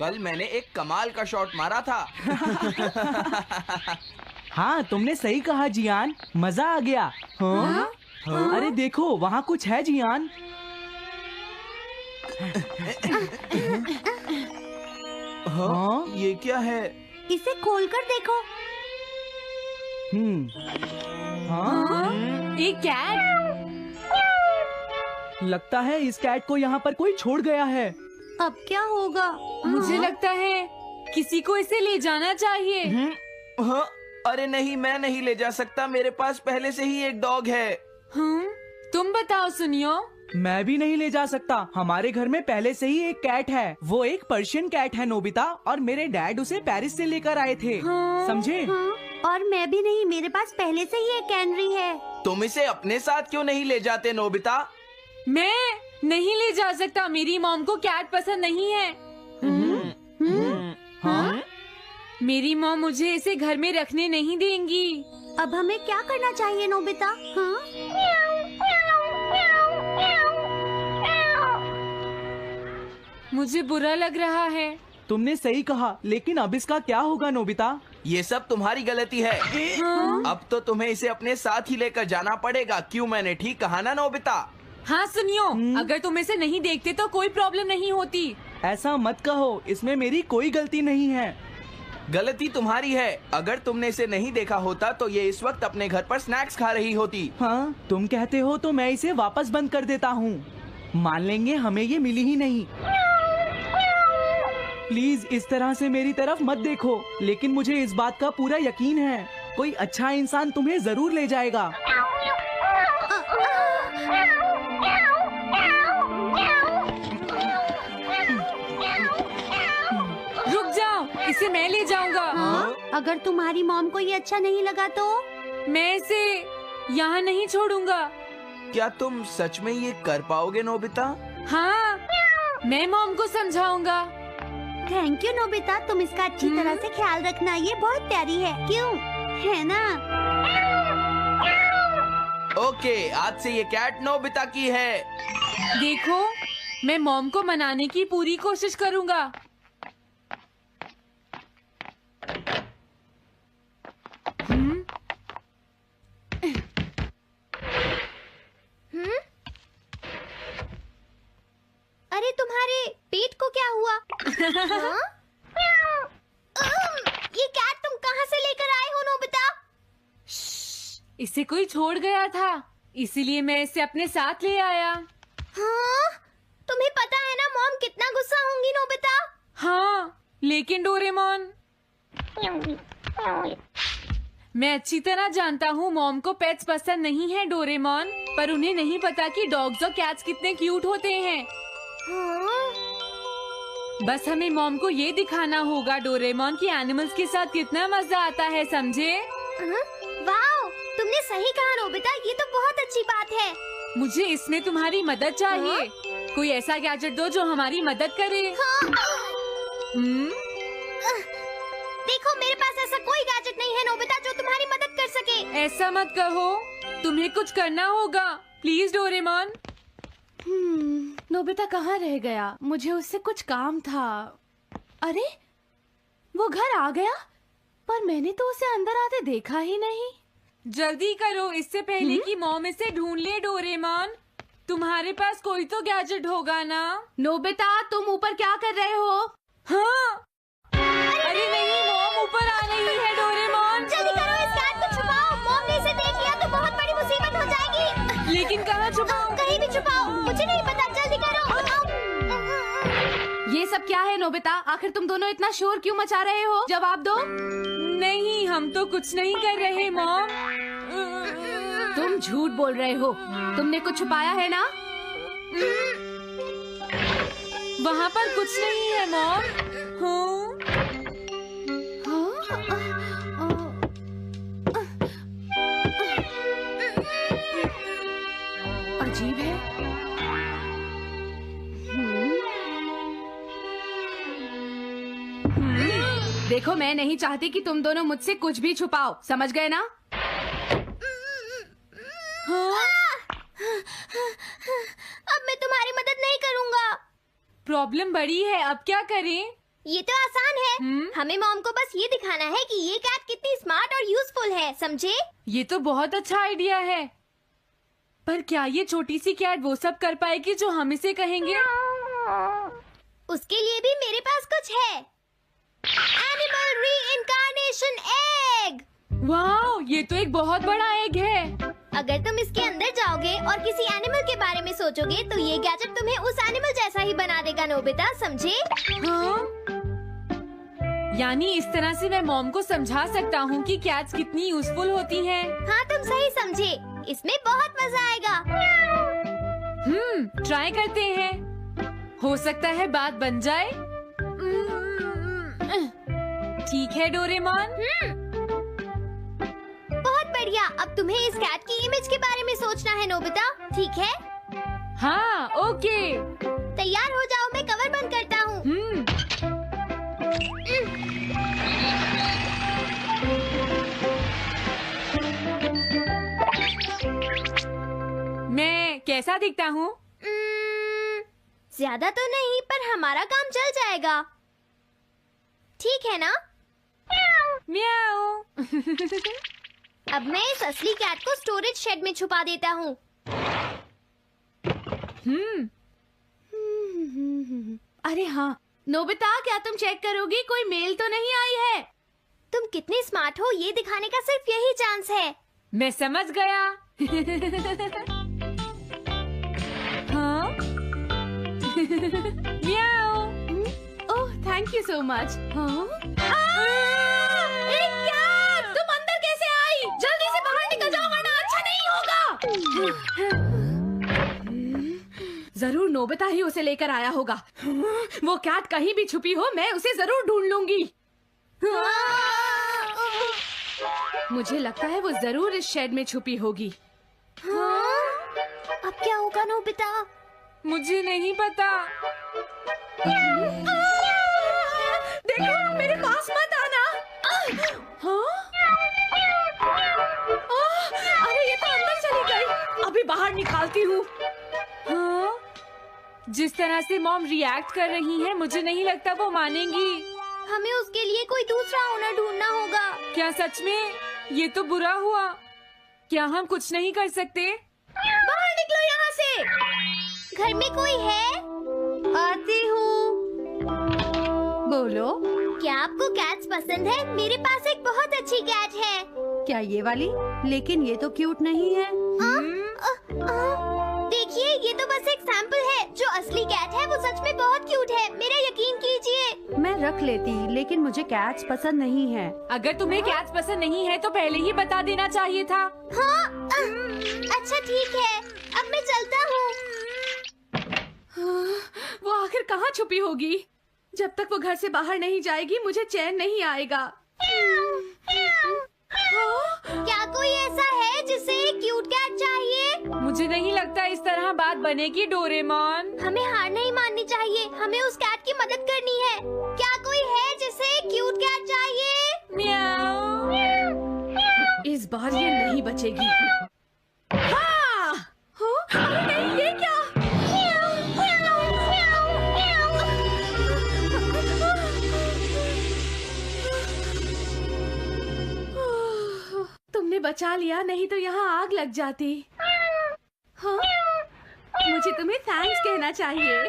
कल मैंने एक कमाल का शॉट मारा था। हाँ, तुमने सही कहा जियान, मजा आ गया। हाँ? अरे देखो, वहाँ कुछ है जियान। हाँ? ये क्या है? इसे खोलकर देखो। हाँ? एक कैट। लगता है इस कैट को यहाँ पर कोई छोड़ गया है। अब क्या होगा? मुझे लगता है किसी को इसे ले जाना चाहिए। हाँ? अरे नहीं, मैं नहीं ले जा सकता, मेरे पास पहले से ही एक डॉग है। तुम बताओ सुनियो। मैं भी नहीं ले जा सकता, हमारे घर में पहले से ही एक कैट है। वो एक पर्शियन कैट है नोबिता, और मेरे डैड उसे पेरिस से लेकर आए थे। समझे? और मैं भी नहीं, मेरे पास पहले से ही एक कैनरी है। तुम इसे अपने साथ क्यों नहीं ले जाते नोबिता? मैं नहीं ले जा सकता, मेरी मॉम को कैट पसंद नहीं है। हाँ? मेरी मॉम मुझे इसे घर में रखने नहीं देंगी। अब हमें क्या करना चाहिए नोबिता? हाँ? मुझे बुरा लग रहा है। तुमने सही कहा, लेकिन अब इसका क्या होगा नोबिता? ये सब तुम्हारी गलती है। अब तो तुम्हें इसे अपने साथ ही लेकर जाना पड़ेगा। क्यों, मैंने ठीक कहा ना नोबिता? हाँ सुनियो, अगर तुम इसे नहीं देखते तो कोई प्रॉब्लम नहीं होती। ऐसा मत कहो, इसमें मेरी कोई गलती नहीं है। गलती तुम्हारी है। अगर तुमने इसे नहीं देखा होता तो ये इस वक्त अपने घर पर स्नैक्स खा रही होती। हाँ, तुम कहते हो तो मैं इसे वापस बंद कर देता हूँ। मान लेंगे हमें ये मिली ही नहीं। प्लीज इस तरह से मेरी तरफ मत देखो, लेकिन मुझे इस बात का पूरा यकीन है, कोई अच्छा इंसान तुम्हें जरूर ले जाएगा। रुक जाओ, इसे मैं ले जाऊंगा। अगर तुम्हारी मॉम को ये अच्छा नहीं लगा तो? मैं इसे यहाँ नहीं छोड़ूंगा। क्या तुम सच में ये कर पाओगे नोबिता? हाँ, मैं मॉम को समझाऊंगा। थैंक यू नोबिता, तुम इसका अच्छी तरह से ख्याल रखना, ये बहुत प्यारी है। क्यों, है ना? ओके, आज से ये कैट नोबिता की है। देखो, मैं मॉम को मनाने की पूरी कोशिश करूंगा। अरे तुम्हारे पेट को क्या हुआ? हाँ? ये कैट तुम कहाँ से लेकर आए हो नोबिता? इसे कोई छोड़ गया था, इसीलिए मैं इसे अपने साथ ले आया। हाँ? तुम्हें पता है ना मॉम कितना गुस्सा होंगी नोबिता? हाँ, लेकिन डोरेमोन, मैं अच्छी तरह जानता हूँ मॉम को पेट्स पसंद नहीं है डोरेमोन, पर उन्हें नहीं पता कि डॉग्स और कैट्स कितने क्यूट होते हैं। हाँ? बस हमें मॉम को ये दिखाना होगा डोरेमोन कि एनिमल्स के साथ कितना मजा आता है, समझे? वाओ, तुमने सही कहा नोबिता, ये तो बहुत अच्छी बात है। मुझे इसमें तुम्हारी मदद चाहिए। कोई ऐसा गैजेट दो जो हमारी मदद करे। देखो, मेरे पास ऐसा कोई गैजेट नहीं है नोबिता जो तुम्हारी मदद कर सके। ऐसा मत कहो, तुम्हें कुछ करना होगा, प्लीज डोरेमोन। नोबिता कहाँ रह गया? मुझे उससे कुछ काम था। अरे, वो घर आ गया, पर मैंने तो उसे अंदर आते देखा ही नहीं। जल्दी करो, इससे पहले कि मॉम इसे ढूंढ ले डोरेमोन। तुम्हारे पास कोई तो गैजेट होगा ना? नोबिता, तुम ऊपर क्या कर रहे हो? हाँ? अरे नहीं, मॉम ऊपर आ रही है डोरेमोन। जल्दी करो, इस कैट को छुपाओ। मॉम ने इसे देख लिया तो बहुत बड़ी मुसीबत हो जाएगी। लेकिन कहाँ छुपाऊं? कहीं भी छुपाओ, मुझे नहीं पता, जल्दी करो। ये सब क्या है नोबिता? आखिर तुम दोनों इतना शोर क्यों मचा रहे हो? जवाब दो। नहीं, हम तो कुछ नहीं कर रहे मॉम। तुम झूठ बोल रहे हो, तुमने कुछ छुपाया है ना? वहाँ पर कुछ नहीं है मॉम। अजीब है। देखो, मैं नहीं चाहती कि तुम दोनों मुझसे कुछ भी छुपाओ, समझ गए ना? अब मैं तुम्हारी मदद नहीं करूँगा। प्रॉब्लम बड़ी है, अब क्या करें? ये तो आसान है। हमें मॉम को बस ये दिखाना है कि ये कैट कितनी स्मार्ट और यूजफुल है, समझे? ये तो बहुत अच्छा आइडिया है, पर क्या ये छोटी सी कैट वो सब कर पाएगी जो हम इसे कहेंगे? उसके लिए भी मेरे पास कुछ है। Animal reincarnation egg. वाह, ये तो एक बहुत बड़ा एग है। अगर तुम इसके अंदर जाओगे और किसी एनिमल के बारे में सोचोगे तो ये गैजेट तुम्हें उस एनिमल जैसा ही बना देगा, नोबिता, समझे? हाँ? यानी इस तरह से मैं मॉम को समझा सकता हूँ कि कैट्स कितनी यूजफुल होती हैं। हाँ, तुम सही समझे। इसमें बहुत मजा आएगा। ट्राई करते हैं। हो सकता है बात बन जाए। ठीक है डोरेमोन। बहुत बढ़िया। अब तुम्हें इस कैट की इमेज के बारे में सोचना है, नोबिता, ठीक है? हाँ, ओके। तैयार हो जाओ, मैं कवर बंद करता हूँ। मैं कैसा दिखता हूँ? ज्यादा तो नहीं, पर हमारा काम चल जाएगा, ठीक है ना? म्याऊ। अब मैं इस असली कैट को स्टोरेज शेड में छुपा देता हूँ। अरे हाँ नोबिता, क्या तुम चेक करोगी कोई मेल तो नहीं आई है? तुम कितने स्मार्ट हो ये दिखाने का सिर्फ यही चांस है। मैं समझ गया। हाँ? म्याऊ। ओह, थैंक यू सो मच। हाँ? तुम अंदर कैसे आई? जल्दी से बाहर निकल जाओ वरना अच्छा नहीं होगा। जरूर नोबिता ही उसे लेकर आया होगा। वो कैट कहीं भी छुपी हो, मैं उसे जरूर ढूंढ लूंगी। मुझे लगता है वो जरूर इस शेड में छुपी होगी। अब क्या होगा नोबिता? मुझे नहीं पता। देखो, मेरे पास मत आना। हाँ? अरे ये तो अंदर चली गई। अभी बाहर निकालती हूँ। हाँ? जिस तरह से मॉम रिएक्ट कर रही है, मुझे नहीं लगता वो मानेंगी। हमें उसके लिए कोई दूसरा ओनर ढूंढना होगा। क्या सच में? ये तो बुरा हुआ। क्या हम कुछ नहीं कर सकते? बाहर निकलो यहाँ से। घर में कोई है? आती हूँ। बोलो। क्या आपको कैट्स पसंद है? मेरे पास एक बहुत अच्छी कैट है। क्या ये वाली? लेकिन ये तो क्यूट नहीं है। देखिए, ये तो बस एक सैंपल है। जो असली कैट है वो सच में बहुत क्यूट है, मेरा यकीन कीजिए। मैं रख लेती, लेकिन मुझे कैट्स पसंद नहीं है। अगर तुम्हें कैट्स पसंद नहीं है तो पहले ही बता देना चाहिए था। हाँ, अच्छा ठीक है, अब मैं चलता हूँ। वो आखिर कहाँ छुपी होगी? जब तक वो घर से बाहर नहीं जाएगी मुझे चैन नहीं आएगा। क्या कोई ऐसा है जिसे एक क्यूट कैट चाहिए? मुझे नहीं लगता इस तरह बात बनेगी डोरेमोन। हमें हार नहीं माननी चाहिए, हमें उस कैट की मदद करनी है। क्या कोई है जिसे एक क्यूट कैट चाहिए? म्याऊ। इस बार ये नहीं बचेगी। हाँ! अरे नहीं, ये क्या? तुमने बचा लिया, नहीं तो यहाँ आग लग जाती। हाँ? मुझे तुम्हें थैंक्स कहना चाहिए।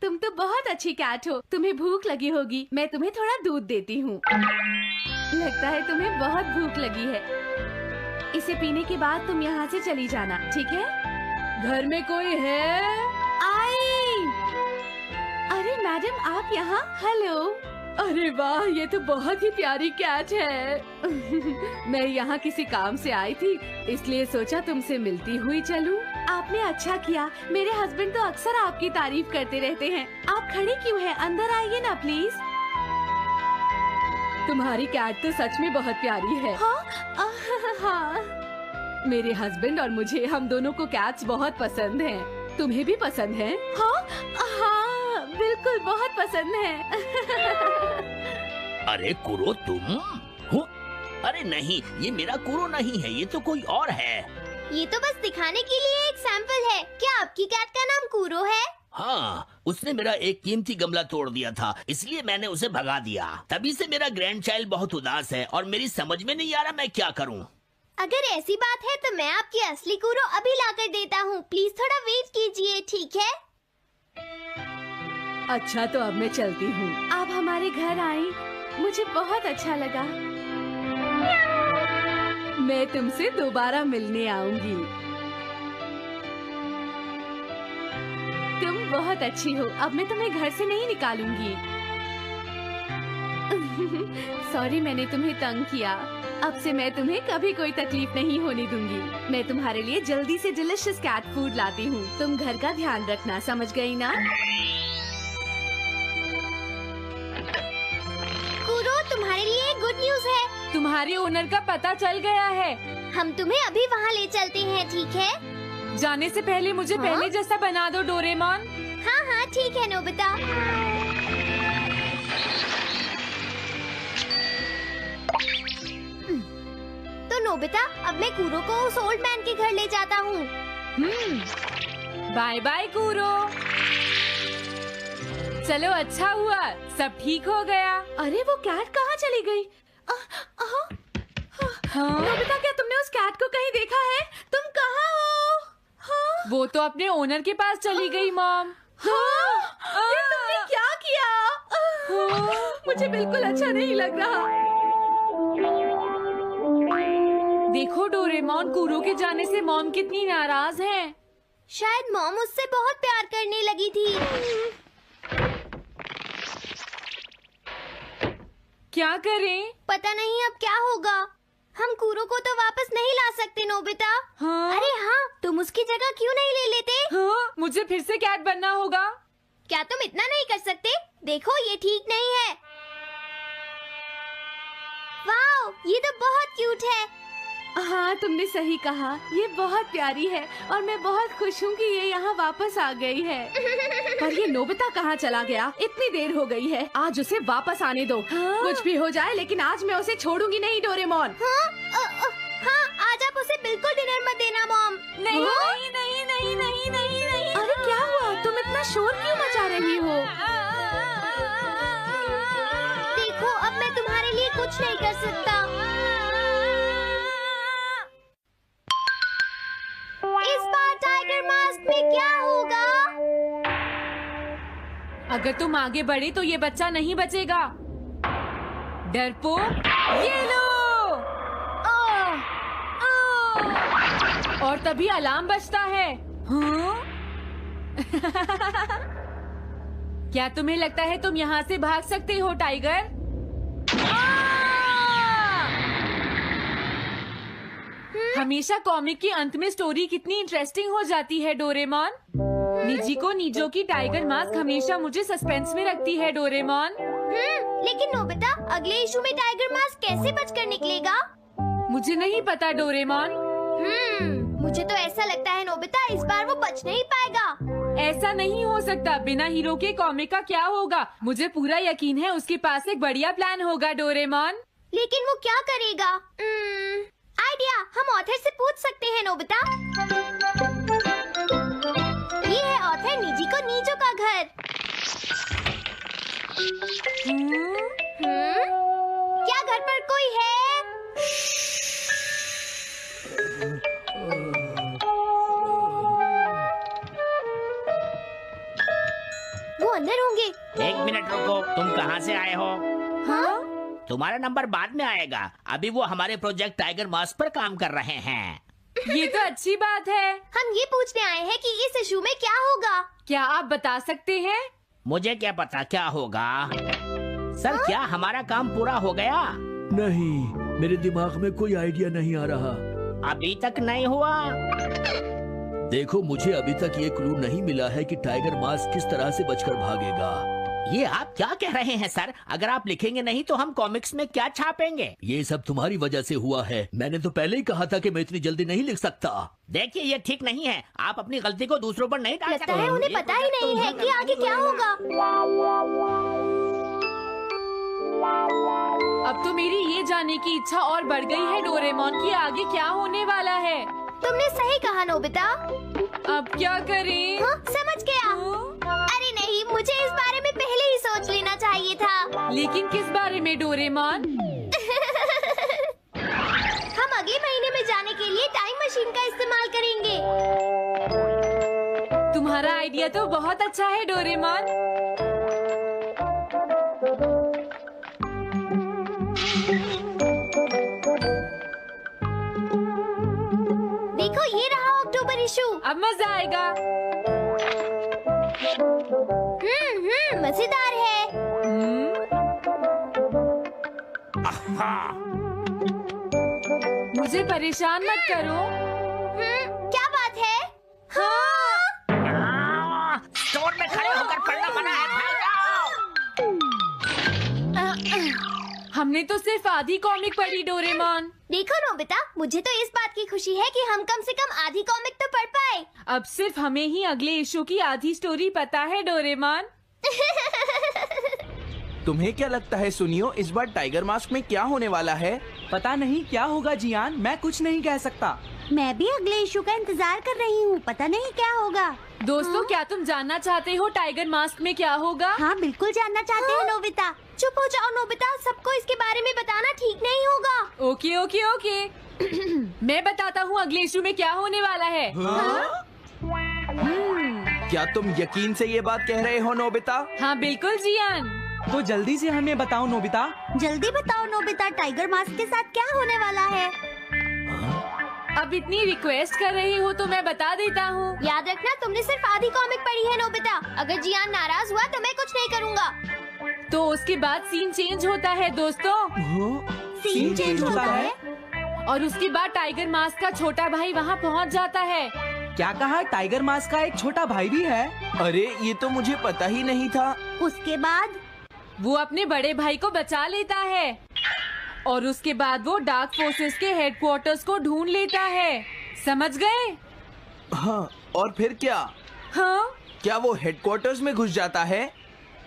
तुम तो बहुत अच्छी कैट हो। तुम्हें भूख लगी होगी, मैं तुम्हें थोड़ा दूध देती हूँ। लगता है तुम्हें बहुत भूख लगी है। इसे पीने के बाद तुम यहाँ से चली जाना, ठीक है? घर में कोई है? आई! अरे मैडम, आप यहाँ? हेलो। अरे वाह, ये तो बहुत ही प्यारी कैट है। मैं यहाँ किसी काम से आई थी, इसलिए सोचा तुमसे मिलती हुई चलूं। आपने अच्छा किया। मेरे हस्बैंड तो अक्सर आपकी तारीफ करते रहते हैं। आप खड़े क्यों हैं? अंदर आइए ना प्लीज। तुम्हारी कैट तो सच में बहुत प्यारी है। हाँ। मेरे हस्बैंड और मुझे, हम दोनों को कैट्स बहुत पसंद हैं। तुम्हें भी पसंद है? हाँ, बिल्कुल बहुत पसंद है। अरे कुरो, तुम हो? अरे नहीं, ये मेरा कुरो नहीं है, ये तो कोई और है। ये तो बस दिखाने के लिए एक सैंपल है। क्या आपकी कैट का नाम कूरो है? हाँ, उसने मेरा एक कीमती गमला तोड़ दिया था, इसलिए मैंने उसे भगा दिया। तभी से मेरा ग्रैंड चाइल्ड बहुत उदास है और मेरी समझ में नहीं आ रहा मैं क्या करूँ। अगर ऐसी बात है तो मैं आपकी असली कूरो अभी लाकर देता हूँ। प्लीज थोड़ा वेट कीजिए, ठीक है? अच्छा, तो अब मैं चलती हूँ। आप हमारे घर आई, मुझे बहुत अच्छा लगा। मैं तुमसे दोबारा मिलने आऊंगी। तुम बहुत अच्छी हो। अब मैं तुम्हें घर से नहीं निकालूंगी। सॉरी, मैंने तुम्हें तंग किया। अब से मैं तुम्हें कभी कोई तकलीफ नहीं होने दूंगी। मैं तुम्हारे लिए जल्दी से डिलिशियस कैट फूड लाती हूँ। तुम घर का ध्यान रखना, समझ गई ना? कूरो, तुम्हारे लिए गुड न्यूज है। तुम्हारे ओनर का पता चल गया है। हम तुम्हें अभी वहाँ ले चलते हैं, ठीक है? जाने से पहले मुझे पहले जैसा बना दो डोरेमोन। हाँ हाँ ठीक है नोबिता। तो नोबिता, अब मैं कूरो को उस ओल्ड मैन के घर ले जाता हूँ। बाय बाय कूरो। चलो, अच्छा हुआ, सब ठीक हो गया। अरे वो कैट कहाँ चली गई? नोबिता, क्या तुमने उस कैट को कहीं देखा है? तुम कहाँ हो? हाँ? वो तो अपने ओनर के पास चली गई मॉम। हाँ? ये तुमने क्या किया? मुझे बिल्कुल अच्छा नहीं लग रहा। देखो डोरेमोन, कूरो के जाने से मॉम कितनी नाराज हैं। शायद मॉम उससे बहुत प्यार करने लगी थी। क्या करें? पता नहीं अब क्या होगा। हम कूरो को तो वापस नहीं ला सकते नोबिता। हाँ? अरे हाँ, तुम उसकी जगह क्यों नहीं ले लेते? हाँ? मुझे फिर से कैट बनना होगा। क्या तुम इतना नहीं कर सकते? देखो, ये ठीक नहीं है। वाओ, ये तो बहुत क्यूट है। हाँ, तुमने सही कहा, ये बहुत प्यारी है और मैं बहुत खुश हूँ कि ये यहाँ वापस आ गई है। पर ये नोबिता कहाँ चला गया? इतनी देर हो गई है, आज उसे वापस आने दो। हाँ? कुछ भी हो जाए, लेकिन आज मैं उसे छोड़ूंगी नहीं डोरेमोन। हाँ, आज आप उसे बिल्कुल डिनर मत देना मॉम। नहीं, हाँ? नहीं, नहीं, नहीं, नहीं, नहीं, नहीं। अरे क्या हुआ? तुम इतना शोर क्यों मचा रही हो? देखो, अब मैं तुम्हारे लिए कुछ नहीं कर सकता। इस बार टाइगर मास्क में क्या होगा? अगर तुम आगे बढ़े तो ये बच्चा नहीं बचेगा। डरपोक, ये लो। और तभी अलार्म बजता है। हाँ? क्या तुम्हें लगता है तुम यहाँ से भाग सकते हो टाइगर? हमेशा कॉमिक के अंत में स्टोरी कितनी इंटरेस्टिंग हो जाती है डोरेमोन। निजी को नीजो की टाइगर मास्क हमेशा मुझे सस्पेंस में रखती है डोरेमोन। लेकिन नोबिता, अगले इशू में टाइगर मास्क कैसे बचकर निकलेगा? मुझे नहीं पता डोरेमोन। मुझे तो ऐसा लगता है नोबिता, इस बार वो बच नहीं पाएगा। ऐसा नहीं हो सकता। बिना हीरो के कॉमिक का क्या होगा? मुझे पूरा यकीन है उसके पास एक बढ़िया प्लान होगा डोरेमोन। लेकिन वो क्या करेगा? आइडिया, हम ऑथर से पूछ सकते हैं नोबिता। ये है ऑथर निजी को नीजो का घर। क्या घर पर कोई है? वो अंदर होंगे। एक मिनट रुको, तुम कहाँ से आए हो? हाँ? तुम्हारा नंबर बाद में आएगा। अभी वो हमारे प्रोजेक्ट टाइगर मास्क पर काम कर रहे हैं। ये तो अच्छी बात है। हम ये पूछने आए हैं कि इस इशू में क्या होगा। क्या आप बता सकते हैं? मुझे क्या पता क्या होगा। सर, क्या हमारा काम पूरा हो गया? नहीं, मेरे दिमाग में कोई आइडिया नहीं आ रहा। अभी तक नहीं हुआ। देखो, मुझे अभी तक ये क्लू नहीं मिला है कि टाइगर मास्क किस तरह से बचकर भागेगा। ये आप क्या कह रहे हैं सर? अगर आप लिखेंगे नहीं तो हम कॉमिक्स में क्या छापेंगे? ये सब तुम्हारी वजह से हुआ है। मैंने तो पहले ही कहा था कि मैं इतनी जल्दी नहीं लिख सकता। देखिए, ये ठीक नहीं है। आप अपनी गलती को दूसरों पर नहीं डाल सकते। लगता है उन्हें पता ही नहीं है कि आगे क्या होगा। अब तो मेरी ये जानने की इच्छा और बढ़ गई है डोरेमोन कि आगे क्या होने वाला है। तुमने सही कहा नोबिता। अब क्या करें? हाँ, समझ गया। चाहिए था। लेकिन किस बारे में डोरेमोन? हम अगले महीने में जाने के लिए टाइम मशीन का इस्तेमाल करेंगे। तुम्हारा आइडिया तो बहुत अच्छा है डोरेमोन। देखो ये रहा अक्टूबर इशू। अब मजा आएगा। मजेदार है। मुझे परेशान मत करो। क्या बात है? स्टोर में खड़े होकर पढ़ना मना है, भाग जाओ। हमने तो सिर्फ आधी कॉमिक पढ़ी डोरेमोन। देखो नोबिता, मुझे तो इस बात की खुशी है कि हम कम से कम आधी कॉमिक तो पढ़ पाए। अब सिर्फ हमें ही अगले इशू की आधी स्टोरी पता है डोरेमोन। तुम्हें क्या लगता है सुनियो, इस बार टाइगर मास्क में क्या होने वाला है? पता नहीं क्या होगा जियान, मैं कुछ नहीं कह सकता। मैं भी अगले इशू का इंतजार कर रही हूँ, पता नहीं क्या होगा। दोस्तों, क्या तुम जानना चाहते हो टाइगर मास्क में क्या होगा? हाँ बिल्कुल जानना चाहते हैं नोबिता। चुप हो जाओ नोबिता, सबको इसके बारे में बताना ठीक नहीं होगा। Okay okay okay. मैं बताता हूँ अगले इशू में क्या होने वाला है। क्या तुम यकीन से ये बात कह रहे हो नोबिता? हाँ बिल्कुल जियान। तो जल्दी से हमें बताओ नोबिता। जल्दी बताओ नोबिता, टाइगर मास्क के साथ क्या होने वाला है? अब इतनी रिक्वेस्ट कर रहे हो तो मैं बता देता हूँ। याद रखना, तुमने सिर्फ आधी कॉमिक पढ़ी है नोबिता। अगर जियान नाराज हुआ तो मैं कुछ नहीं करूँगा। तो उसके बाद सीन चेंज होता है दोस्तों, सीन चेंज होता है? और उसके बाद टाइगर मास्क का छोटा भाई वहाँ पहुँच जाता है। क्या कहा? टाइगर मास्क का एक छोटा भाई भी है? अरे ये तो मुझे पता ही नहीं था। उसके बाद वो अपने बड़े भाई को बचा लेता है और उसके बाद वो डार्क फोर्सेस के हेडक्वार्टर्स को ढूंढ लेता है। समझ गए? हाँ, और फिर क्या? हाँ क्या वो हेडक्वार्टर्स में घुस जाता है?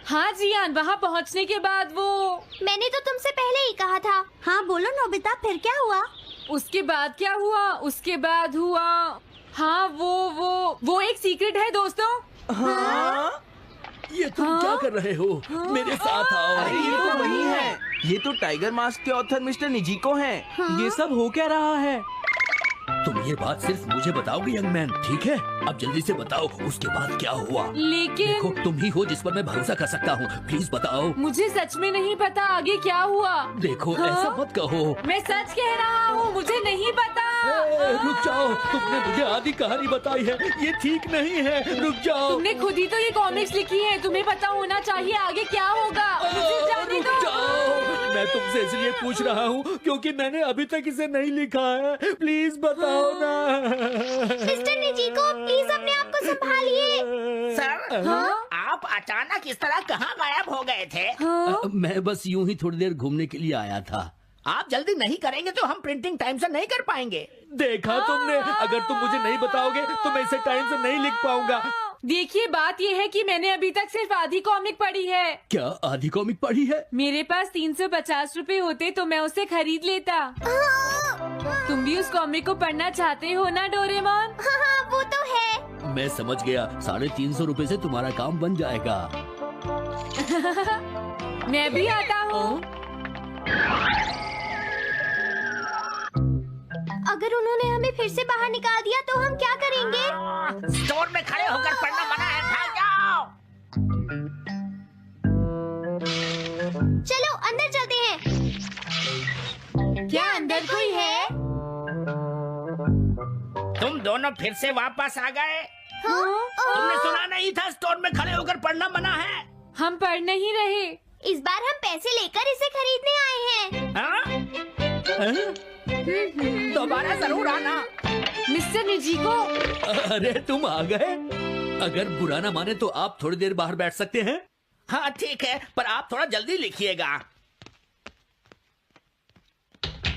हाँ जियान, वहाँ पहुँचने के बाद वो मैंने तो तुमसे पहले ही कहा था। हाँ बोलो नोबिता, फिर क्या हुआ? उसके बाद क्या हुआ? उसके बाद हुआ, हाँ वो एक सीक्रेट है दोस्तों। हाँ? ये तुम क्या कर रहे हो? मेरे साथ आओ। अरे ये तो वही है। ये तो टाइगर मास्क के ऑथर मिस्टर निजिको हैं। ये सब हो क्या रहा है? तुम ये बात सिर्फ मुझे बताओगे यंग मैन, ठीक है? अब जल्दी से बताओ उसके बाद क्या हुआ। लेकिन देखो, तुम ही हो जिस पर मैं भरोसा कर सकता हूँ, प्लीज बताओ। मुझे सच में नहीं पता आगे क्या हुआ। देखो हाँ? ऐसा मत कहो। मैं सच कह रहा हूँ, मुझे नहीं पता। रुक जाओ, तुमने मुझे आधी कहानी बताई है, ये ठीक नहीं है। रुक जाओ। तुमने खुद ही तो ये कॉमिक्स लिखी है, तुम्हें पता होना चाहिए आगे क्या होगा। मुझे जाने रुक दो। जाओ। मैं तुमसे इसलिए पूछ रहा हूँ क्योंकि मैंने अभी तक इसे नहीं लिखा है। प्लीज बताओ ना। मिस्टर निजिको, प्लीज अपने आप को संभालिए। सर, हाँ? आप अचानक इस तरह कहाँ गायब हो गए थे? मैं बस यूं ही थोड़ी देर घूमने के लिए आया था। आप जल्दी नहीं करेंगे तो हम प्रिंटिंग टाइम से नहीं कर पाएंगे। देखा तुमने, अगर तुम मुझे नहीं बताओगे तो मैं इसे टाइम से नहीं लिख पाऊंगा। देखिए, बात ये है कि मैंने अभी तक सिर्फ आधी कॉमिक पढ़ी है। क्या आधी कॉमिक पढ़ी है? मेरे पास 350 रुपए होते तो मैं उसे खरीद लेता। तुम भी उस कॉमिक को पढ़ना चाहते हो ना डोरेमोन? हाँ वो तो है। मैं समझ गया, 350 रुपए से तुम्हारा काम बन जाएगा। मैं भी आता हूँ। अगर उन्होंने हमें फिर से बाहर निकाल दिया तो हम क्या करेंगे? स्टोर में खड़े होकर पढ़ना मना है, भाग जाओ। चलो अंदर चलते हैं। क्या अंदर कोई है? तुम दोनों फिर से वापस आ गए। हाँ? तुमने सुना नहीं था स्टोर में खड़े होकर पढ़ना मना है? हम पढ़ नहीं रहे। इस बार हम पैसे लेकर इसे खरीदने आए हैं। हाँ? दोबारा जरूर आना। मिस्टर निजिको, अरे तुम आ गए। अगर बुरा ना माने तो आप थोड़ी देर बाहर बैठ सकते हैं। हाँ ठीक है, पर आप थोड़ा जल्दी लिखिएगा।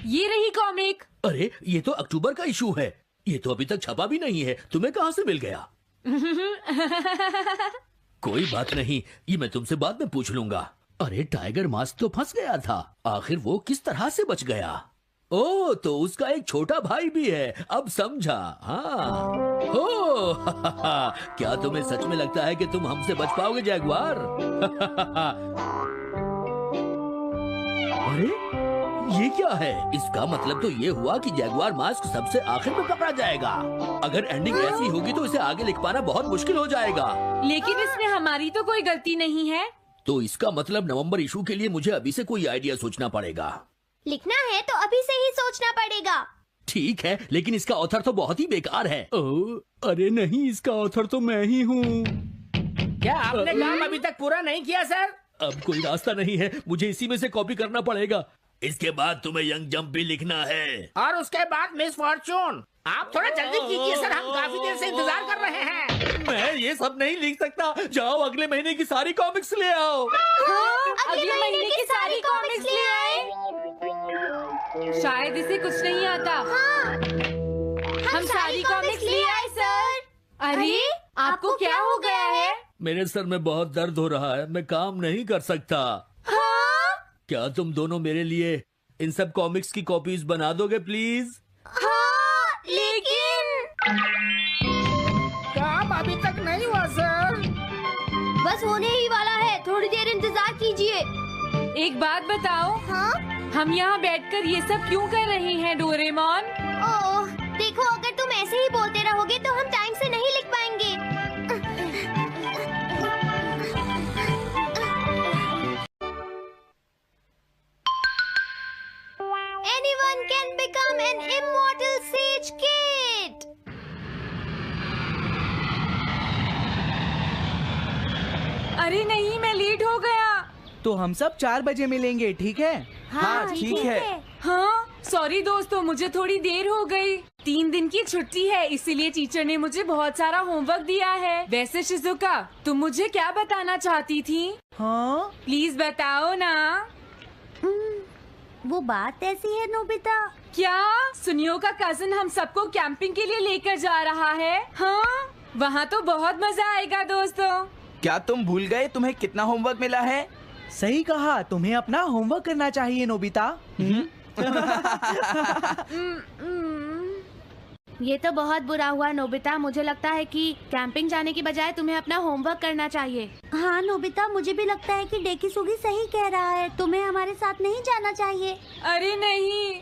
ये रही कॉमिक। अरे ये तो अक्टूबर का इशू है, ये तो अभी तक छपा भी नहीं है। तुम्हें कहाँ से मिल गया? कोई बात नहीं, ये मैं तुमसे बाद में पूछ लूंगा। अरे टाइगर मास्क तो फंस गया था, आखिर वो किस तरह से बच गया? ओ, तो उसका एक छोटा भाई भी है, अब समझा। हाँ। ओ, क्या तुम्हें सच में लगता है कि तुम हमसे बच पाओगे जैगुआर? अरे ये क्या है? इसका मतलब तो ये हुआ कि जैगुआर मास्क सबसे आखिर में पकड़ा जाएगा। अगर एंडिंग ऐसी होगी तो इसे आगे लिख पाना बहुत मुश्किल हो जाएगा। लेकिन इसमें हमारी तो कोई गलती नहीं है। तो इसका मतलब नवंबर इशू के लिए मुझे अभी से कोई आइडिया सोचना पड़ेगा। लिखना है तो अभी से ही सोचना पड़ेगा। ठीक है, लेकिन इसका ऑथर तो बहुत ही बेकार है। अरे नहीं, इसका ऑथर तो मैं ही हूँ। क्या आपने काम अभी तक पूरा नहीं किया सर? अब कोई रास्ता नहीं है, मुझे इसी में से कॉपी करना पड़ेगा। इसके बाद तुम्हें यंग जंप भी लिखना है। और उसके बाद मिस फॉर्चून। आप थोड़ा जल्दी कीजिए सर, हम काफी देर से इंतजार कर रहे हैं। मैं ये सब नहीं लिख सकता। जाओ अगले महीने की सारी कॉमिक्स ले आओ। अगले महीने की सारी कॉमिक्स ले आए। शायद इसे कुछ नहीं आता। हम सारी कॉमिक्स ले आए सर। अरे आपको क्या हो गया है? मेरे सर में बहुत दर्द हो रहा है, मैं काम नहीं कर सकता। क्या तुम दोनों मेरे लिए इन सब कॉमिक्स की कॉपीज बना दोगे प्लीज? लेकिन काम अभी तक नहीं हुआ सर। बस होने ही वाला है, थोड़ी देर इंतजार कीजिए। एक बात बताओ, हम यहाँ बैठकर ये सब क्यों कर रहे हैं डोरेमोन? ओह, देखो अगर तुम ऐसे ही बोलते रहोगे तो हम टाइम से नहीं लिख पाएंगे। Anyone can become an immortal sage kid. अरे नहीं, मैं लेट हो गया। तो हम सब 4 बजे मिलेंगे, ठीक है? हाँ, ठीक है। हाँ सॉरी दोस्तों, मुझे थोड़ी देर हो गई। 3 दिन की छुट्टी है, इसीलिए टीचर ने मुझे बहुत सारा होमवर्क दिया है। वैसे शिजुका, तुम मुझे क्या बताना चाहती थी? हाँ, प्लीज बताओ ना। वो बात ऐसी है नोबिता। क्या सुनियो का कजिन हम सबको कैंपिंग के लिए लेकर जा रहा है? हाँ, वहाँ तो बहुत मजा आएगा दोस्तों। क्या तुम भूल गए तुम्हें कितना होमवर्क मिला है? सही कहा, तुम्हें अपना होमवर्क करना चाहिए नोबिता। ये तो बहुत बुरा हुआ नोबिता। मुझे लगता है कि कैंपिंग जाने की बजाय तुम्हें अपना होमवर्क करना चाहिए। हाँ नोबिता, मुझे भी लगता है कि डेकिसुगी सही कह रहा है, तुम्हें हमारे साथ नहीं जाना चाहिए। अरे नहीं।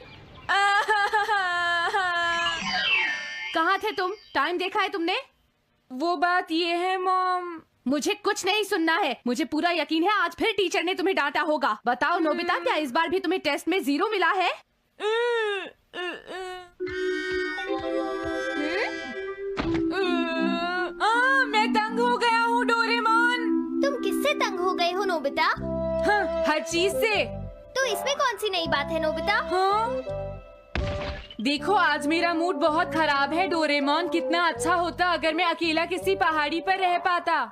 कहाँ थे तुम? टाइम देखा है तुमने? वो बात ये है मॉम। मुझे कुछ नहीं सुनना है। मुझे पूरा यकीन है आज फिर टीचर ने तुम्हें डांटा होगा। बताओ नोबिता, क्या इस बार भी तुम्हें टेस्ट में 0 मिला है? मैं तंग हो गया हूँ डोरेमोन। तुम किससे तंग हो गए हो नोबिता? हाँ, हर चीज से। तो इसमें कौन सी नई बात है नोबिता? हाँ? देखो आज मेरा मूड बहुत खराब है डोरेमोन। कितना अच्छा होता अगर मैं अकेला किसी पहाड़ी पर रह पाता।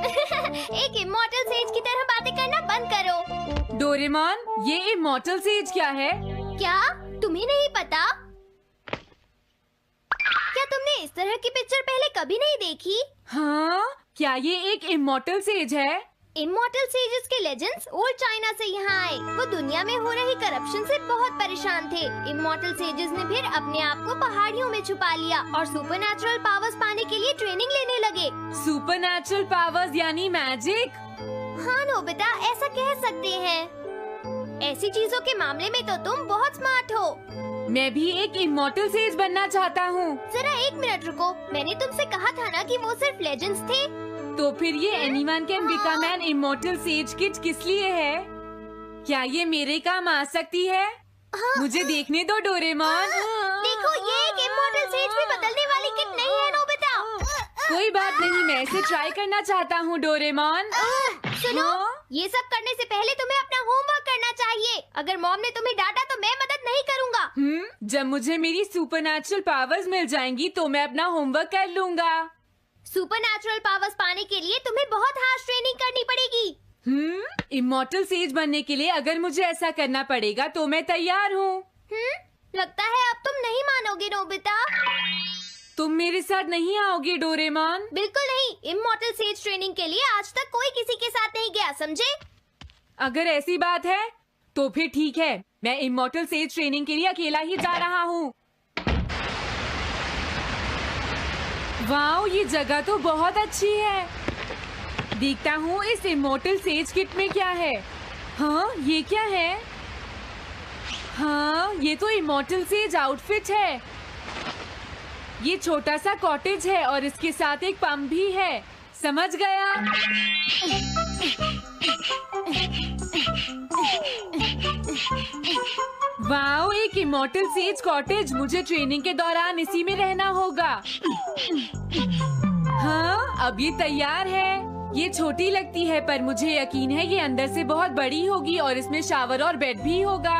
एक इमॉर्टल सेज की तरह बातें करना बंद करो। डोरेमोन, ये इमॉर्टल सेज क्या है? क्या तुम्हें नहीं पता? क्या तुमने इस तरह की पिक्चर पहले कभी नहीं देखी? हाँ, क्या ये एक इमॉर्टल सेज है? इमॉर्टल सेजेस के लेजेंड्स ओल्ड चाइना से यहाँ आए। वो दुनिया में हो रही करप्शन से बहुत परेशान थे। इमॉर्टल सेजेस ने फिर अपने आप को पहाड़ियों में छुपा लिया और सुपरनैचुरल पावर्स पाने के लिए ट्रेनिंग लेने लगे। सुपरनैचुरल पावर्स यानी मैजिक? हाँ नोबिता, ऐसा कह सकते हैं। ऐसी चीजों के मामले में तो तुम बहुत स्मार्ट हो। मैं भी एक इमॉर्टल सेज बनना चाहता हूँ। जरा 1 मिनट रुको, मैंने तुमसे कहा था ना कि वो सिर्फ लेजेंड्स थे। तो फिर ये anyone can become an immortal says kit किस लिए है? क्या ये मेरे काम आ सकती है? मुझे देखने दो डोरेमोन। देखो, ये एक इमॉर्टल सेज भी बदलने वाली किट नहीं है नोबिता। कोई बात नहीं, मैं इसे ट्राई करना चाहता हूँ डोरेमोन। सुनो, ये सब करने से पहले तुम्हें अपना होमवर्क करना चाहिए। अगर मॉम ने तुम्हें डांटा तो मैं मदद नहीं करूँगा। जब मुझे मेरी सुपरनैचुरल पावर्स मिल जाएंगी तो मैं अपना होमवर्क कर लूँगा। सुपरनैचुरल पावर्स पाने के लिए तुम्हें बहुत हार्श ट्रेनिंग करनी पड़ेगी। इमॉर्टल सेज बनने के लिए अगर मुझे ऐसा करना पड़ेगा तो मैं तैयार हूँ। लगता है अब तुम नहीं मानोगे नोबिता। तुम मेरे साथ नहीं आओगे डोरेमोन? बिल्कुल नहीं। इमॉर्टल सेज ट्रेनिंग के लिए आज तक कोई किसी के साथ नहीं गया, समझे? अगर ऐसी बात है तो फिर ठीक है, मैं इमॉर्टल सेज ट्रेनिंग के लिए अकेला ही जा रहा हूँ। वाओ, ये जगह तो बहुत अच्छी है। देखता हूँ इस इमॉर्टल सेज किट में क्या है। हाँ, ये क्या है? हाँ, ये तो इमॉर्टल सेज आउटफिट है। ये छोटा सा कॉटेज है और इसके साथ एक पंप भी है। समझ गया। वाओ, एक इमॉर्टल सेज कॉटेज। मुझे ट्रेनिंग के दौरान इसी में रहना होगा। हाँ, अब ये तैयार है। ये छोटी लगती है पर मुझे यकीन है ये अंदर से बहुत बड़ी होगी और इसमें शावर और बेड भी होगा।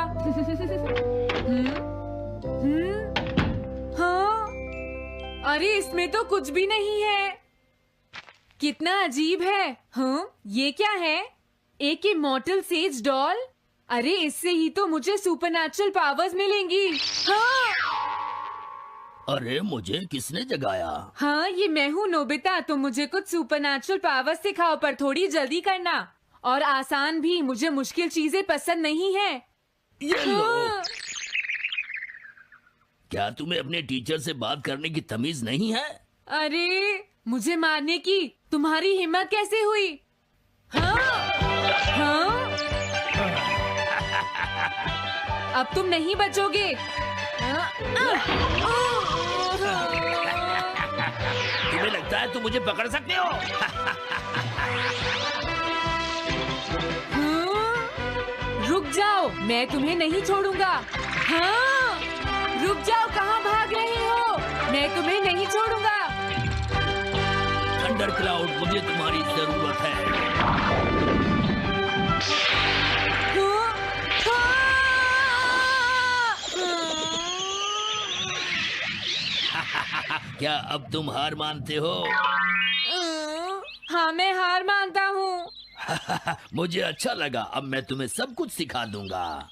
हाँ, अरे इसमें तो कुछ भी नहीं है। कितना अजीब है। हाँ, ये क्या है? एक इमॉर्टल सेज डॉल। अरे इससे ही तो मुझे सुपरनैचुरल पावर्स मिलेंगी। हाँ, अरे मुझे किसने जगाया? हाँ, ये मैं हूँ नोबिता। तो मुझे कुछ सुपरनैचुरल पावर्स सिखाओ, पर थोड़ी जल्दी करना और आसान भी। मुझे मुश्किल चीजें पसंद नहीं है। ये लो। हाँ, क्या तुम्हें अपने टीचर से बात करने की तमीज नहीं है? अरे मुझे मारने की तुम्हारी हिम्मत कैसे हुई? हाँ, हाँ, अब तुम नहीं बचोगे। तुम्हें लगता है तुम मुझे पकड़ सकते हो? रुक जाओ, मैं तुम्हें नहीं छोड़ूंगा। हाँ, रुक जाओ, कहाँ भाग रहे हो? मैं तुम्हें नहीं छोड़ूंगा। थंडर क्लाउड, मुझे तुम्हारी जरूरत है। क्या अब तुम हार मानते हो? हाँ, मैं हार मानता हूँ। मुझे अच्छा लगा। अब मैं तुम्हें सब कुछ सिखा दूंगा।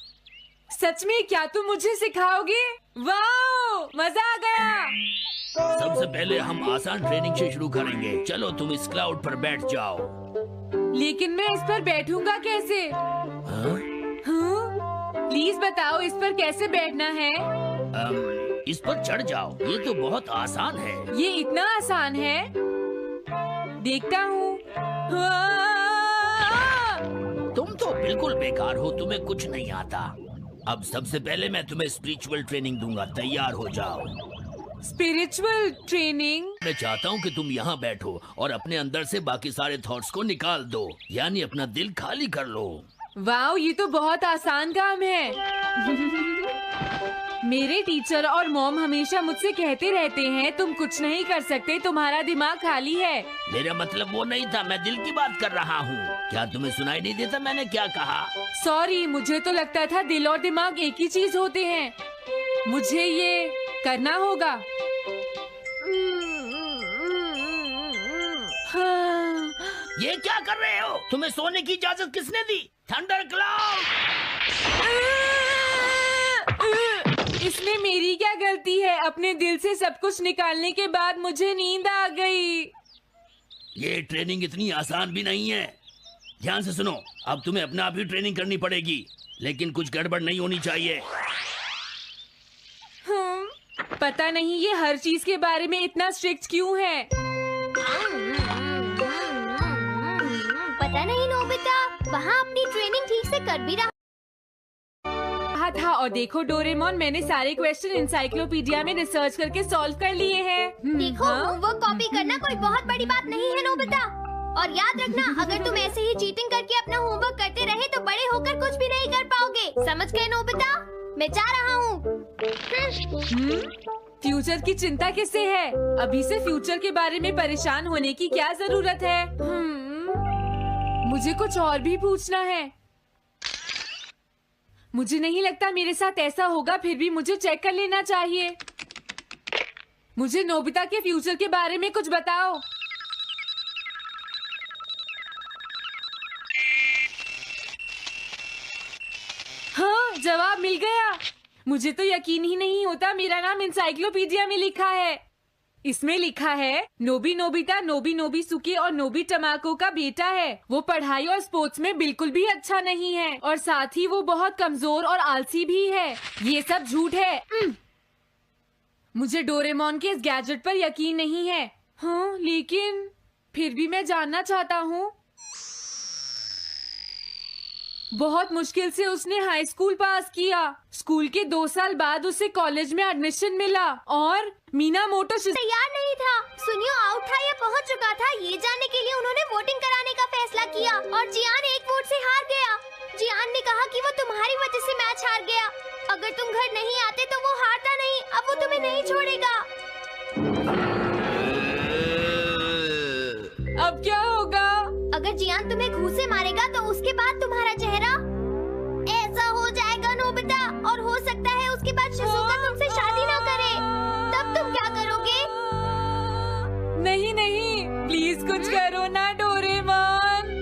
सच में? क्या तुम मुझे सिखाओगे? वाओ, मजा आ गया। सबसे पहले हम आसान ट्रेनिंग से शुरू करेंगे। चलो तुम इस क्लाउड पर बैठ जाओ। लेकिन मैं इस पर बैठूंगा कैसे? हाँ? प्लीज बताओ, इस पर कैसे बैठना है? इस पर चढ़ जाओ। ये तो बहुत आसान है। ये इतना आसान है? देखता हूँ। तुम तो बिल्कुल बेकार हो, तुम्हें कुछ नहीं आता। अब सबसे पहले मैं तुम्हें स्पिरिचुअल ट्रेनिंग दूंगा। तैयार हो जाओ। Spiritual training? मैं चाहता हूँ कि तुम यहाँ बैठो और अपने अंदर से बाकी सारे थॉट्स को निकाल दो, यानी अपना दिल खाली कर लो। वाओ, ये तो बहुत आसान काम है। मेरे टीचर और मॉम हमेशा मुझसे कहते रहते हैं, तुम कुछ नहीं कर सकते, तुम्हारा दिमाग खाली है। मेरा मतलब वो नहीं था, मैं दिल की बात कर रहा हूँ। क्या तुम्हें सुनाई नहीं देता मैंने क्या कहा? सॉरी, मुझे तो लगता था दिल और दिमाग एक ही चीज होते हैं। मुझे ये करना होगा। हाँ। ये क्या कर रहे हो? तुम्हें सोने की इजाजत किसने दी? Thunder cloud! इसमें मेरी क्या गलती है? अपने दिल से सब कुछ निकालने के बाद मुझे नींद आ गई। ये ट्रेनिंग इतनी आसान भी नहीं है। ध्यान से सुनो, अब तुम्हें अपने आप ही ट्रेनिंग करनी पड़ेगी, लेकिन कुछ गड़बड़ नहीं होनी चाहिए। पता नहीं ये हर चीज के बारे में इतना स्ट्रिक्ट क्यों है। पता नहीं नोबिता, वहाँ अपनी ट्रेनिंग ठीक से कर भी रहा था। और देखो डोरेमोन, मैंने सारे क्वेश्चन एनसाइक्लोपीडिया में रिसर्च करके सॉल्व कर लिए हैं। देखो, होमवर्क कॉपी करना कोई बहुत बड़ी बात नहीं है नोबिता। और याद रखना, अगर तुम ऐसे ही चीटिंग करके अपना होमवर्क करते रहे तो बड़े होकर कुछ भी नहीं कर पाओगे। समझ गए नोबिता? मैं जा रहा हूँ। फ्यूचर की चिंता किससे है? अभी से फ्यूचर के बारे में परेशान होने की क्या जरूरत है? मुझे कुछ और भी पूछना है। मुझे नहीं लगता मेरे साथ ऐसा होगा, फिर भी मुझे चेक कर लेना चाहिए। मुझे नोबिता के फ्यूचर के बारे में कुछ बताओ। हाँ, जवाब मिल गया। मुझे तो यकीन ही नहीं होता, मेरा नाम एनसाइक्लोपीडिया में लिखा है। इसमें लिखा है नोबी नोबिता नोबी नोबिसुके और नोबी टमाको का बेटा है। वो पढ़ाई और स्पोर्ट्स में बिल्कुल भी अच्छा नहीं है और साथ ही वो बहुत कमजोर और आलसी भी है। ये सब झूठ है। मुझे डोरेमोन के इस गैजेट पर यकीन नहीं है। हाँ, लेकिन फिर भी मैं जानना चाहता हूँ। बहुत मुश्किल से उसने हाई स्कूल पास किया। स्कूल के 2 साल बाद उसे कॉलेज में एडमिशन मिला और मीनामोटो तैयार नहीं था। सुनियो आउट था या पहुंच चुका था, ये जानने के लिए उन्होंने वोटिंग कराने का फैसला किया और जियान 1 वोट से हार गया। जियान ने कहा कि वो तुम्हारी वजह से मैच हार गया। अगर तुम घर नहीं आते तो वो हारता नहीं। अब वो तुम्हें नहीं छोड़ेगा। अब क्या होगा? अगर जियान तुम्हें घूंसे मारेगा तो उसके बाद तुम्हारा चेहरा ऐसा हो जाएगा नोबिता, और हो सकता है उसके बाद शिज़ुका तुमसे शादी ना करे। तब तुम क्या करोगे? नहीं नहीं, प्लीज कुछ करो ना डोरेमोन।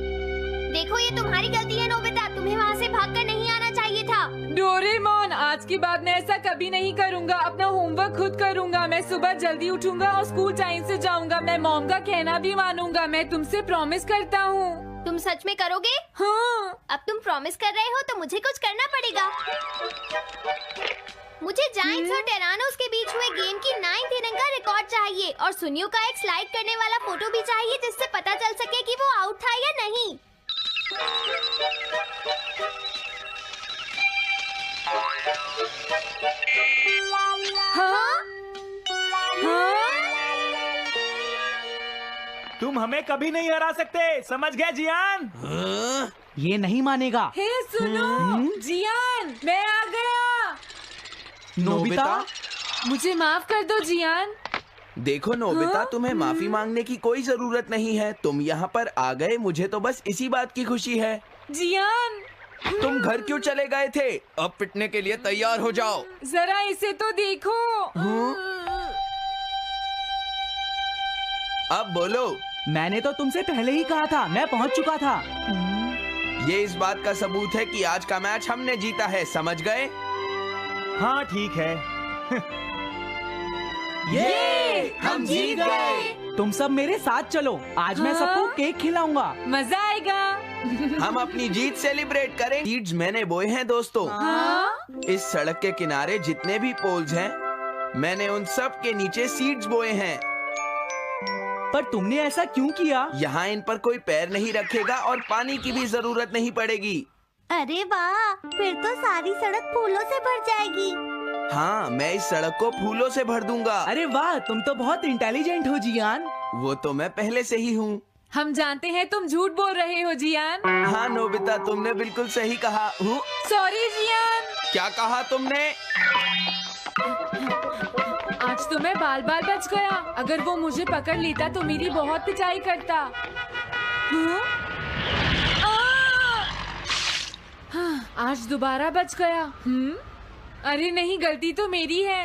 देखो ये तुम्हारी गलती है नोबिता, तुम्हें वहाँ से भागकर नहीं आना चाहिए था। डोरेमोन, आज के बाद मैं ऐसा कभी नहीं करूँगा। अपना होमवर्क खुद करूँगा। मैं सुबह जल्दी उठूंगा और स्कूल टाइम से जाऊँगा। मैं मॉम का कहना भी मानूंगा। मैं तुमसे प्रॉमिस करता हूँ। तुम सच में करोगे? हाँ। अब तुम प्रॉमिस कर रहे हो तो मुझे कुछ करना पड़ेगा। मुझे जायंट्स और टेरानोस के बीच हुए गेम की 9th इनिंग का रिकॉर्ड चाहिए और सुनियो का एक स्लाइड करने वाला फोटो भी चाहिए, जिससे पता चल सके कि वो आउट था या नहीं। हाँ? हाँ? तुम हमें कभी नहीं हरा सकते, समझ गए जियान? ये नहीं मानेगा। हे सुनो, जियान, मैं आ गया। नोबिता? मुझे माफ कर दो जियान। देखो नोबिता, तुम्हें माफी मांगने की कोई जरूरत नहीं है। तुम यहाँ पर आ गए, मुझे तो बस इसी बात की खुशी है। जियान, तुम घर क्यों चले गए थे? अब पिटने के लिए तैयार हो जाओ। जरा इसे तो देखो। अब बोलो। मैंने तो तुमसे पहले ही कहा था, मैं पहुंच चुका था। ये इस बात का सबूत है कि आज का मैच हमने जीता है, समझ गए? हाँ ठीक है। ये हम जीत गए। तुम सब मेरे साथ चलो, आज मैं सबको केक खिलाऊंगा। मजा आएगा। हम अपनी जीत सेलिब्रेट करें। सीड्स मैंने बोए हैं दोस्तों। हाँ? इस सड़क के किनारे जितने भी पोल्स हैं, मैंने उन सब के नीचे सीड्स बोए हैं। पर तुमने ऐसा क्यों किया? यहाँ इन पर कोई पैर नहीं रखेगा और पानी की भी जरूरत नहीं पड़ेगी। अरे वाह, फिर तो सारी सड़क फूलों से भर जाएगी। हाँ, मैं इस सड़क को फूलों से भर दूंगा। अरे वाह, तुम तो बहुत इंटेलिजेंट हो जियान। वो तो मैं पहले से ही हूँ। हम जानते हैं तुम झूठ बोल रहे हो जियान। हाँ नोबिता, तुमने बिल्कुल सही कहा। Sorry Gian. क्या कहा तुमने? आज तो मैं बाल बाल बच गया। अगर वो मुझे पकड़ लेता तो मेरी बहुत पिटाई करता। हाँ, आज दोबारा बच गया। अरे नहीं, गलती तो मेरी है।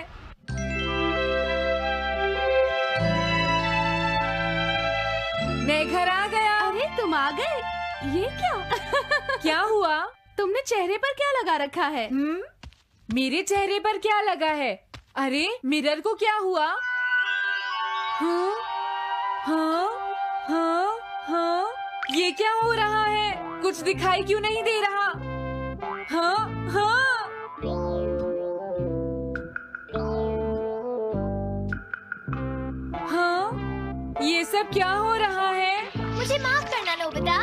मैं घर आ गया। अरे तुम आ गए, ये क्या? क्या हुआ? तुमने चेहरे पर क्या लगा रखा है? मेरे चेहरे पर क्या लगा है? अरे मिरर को क्या हुआ? हाँ, हाँ, हाँ, हाँ, ये क्या हो रहा है? कुछ दिखाई क्यों नहीं दे रहा? हाँ, हाँ। हाँ, ये सब क्या हो रहा है? मुझे माफ करना नोबिता।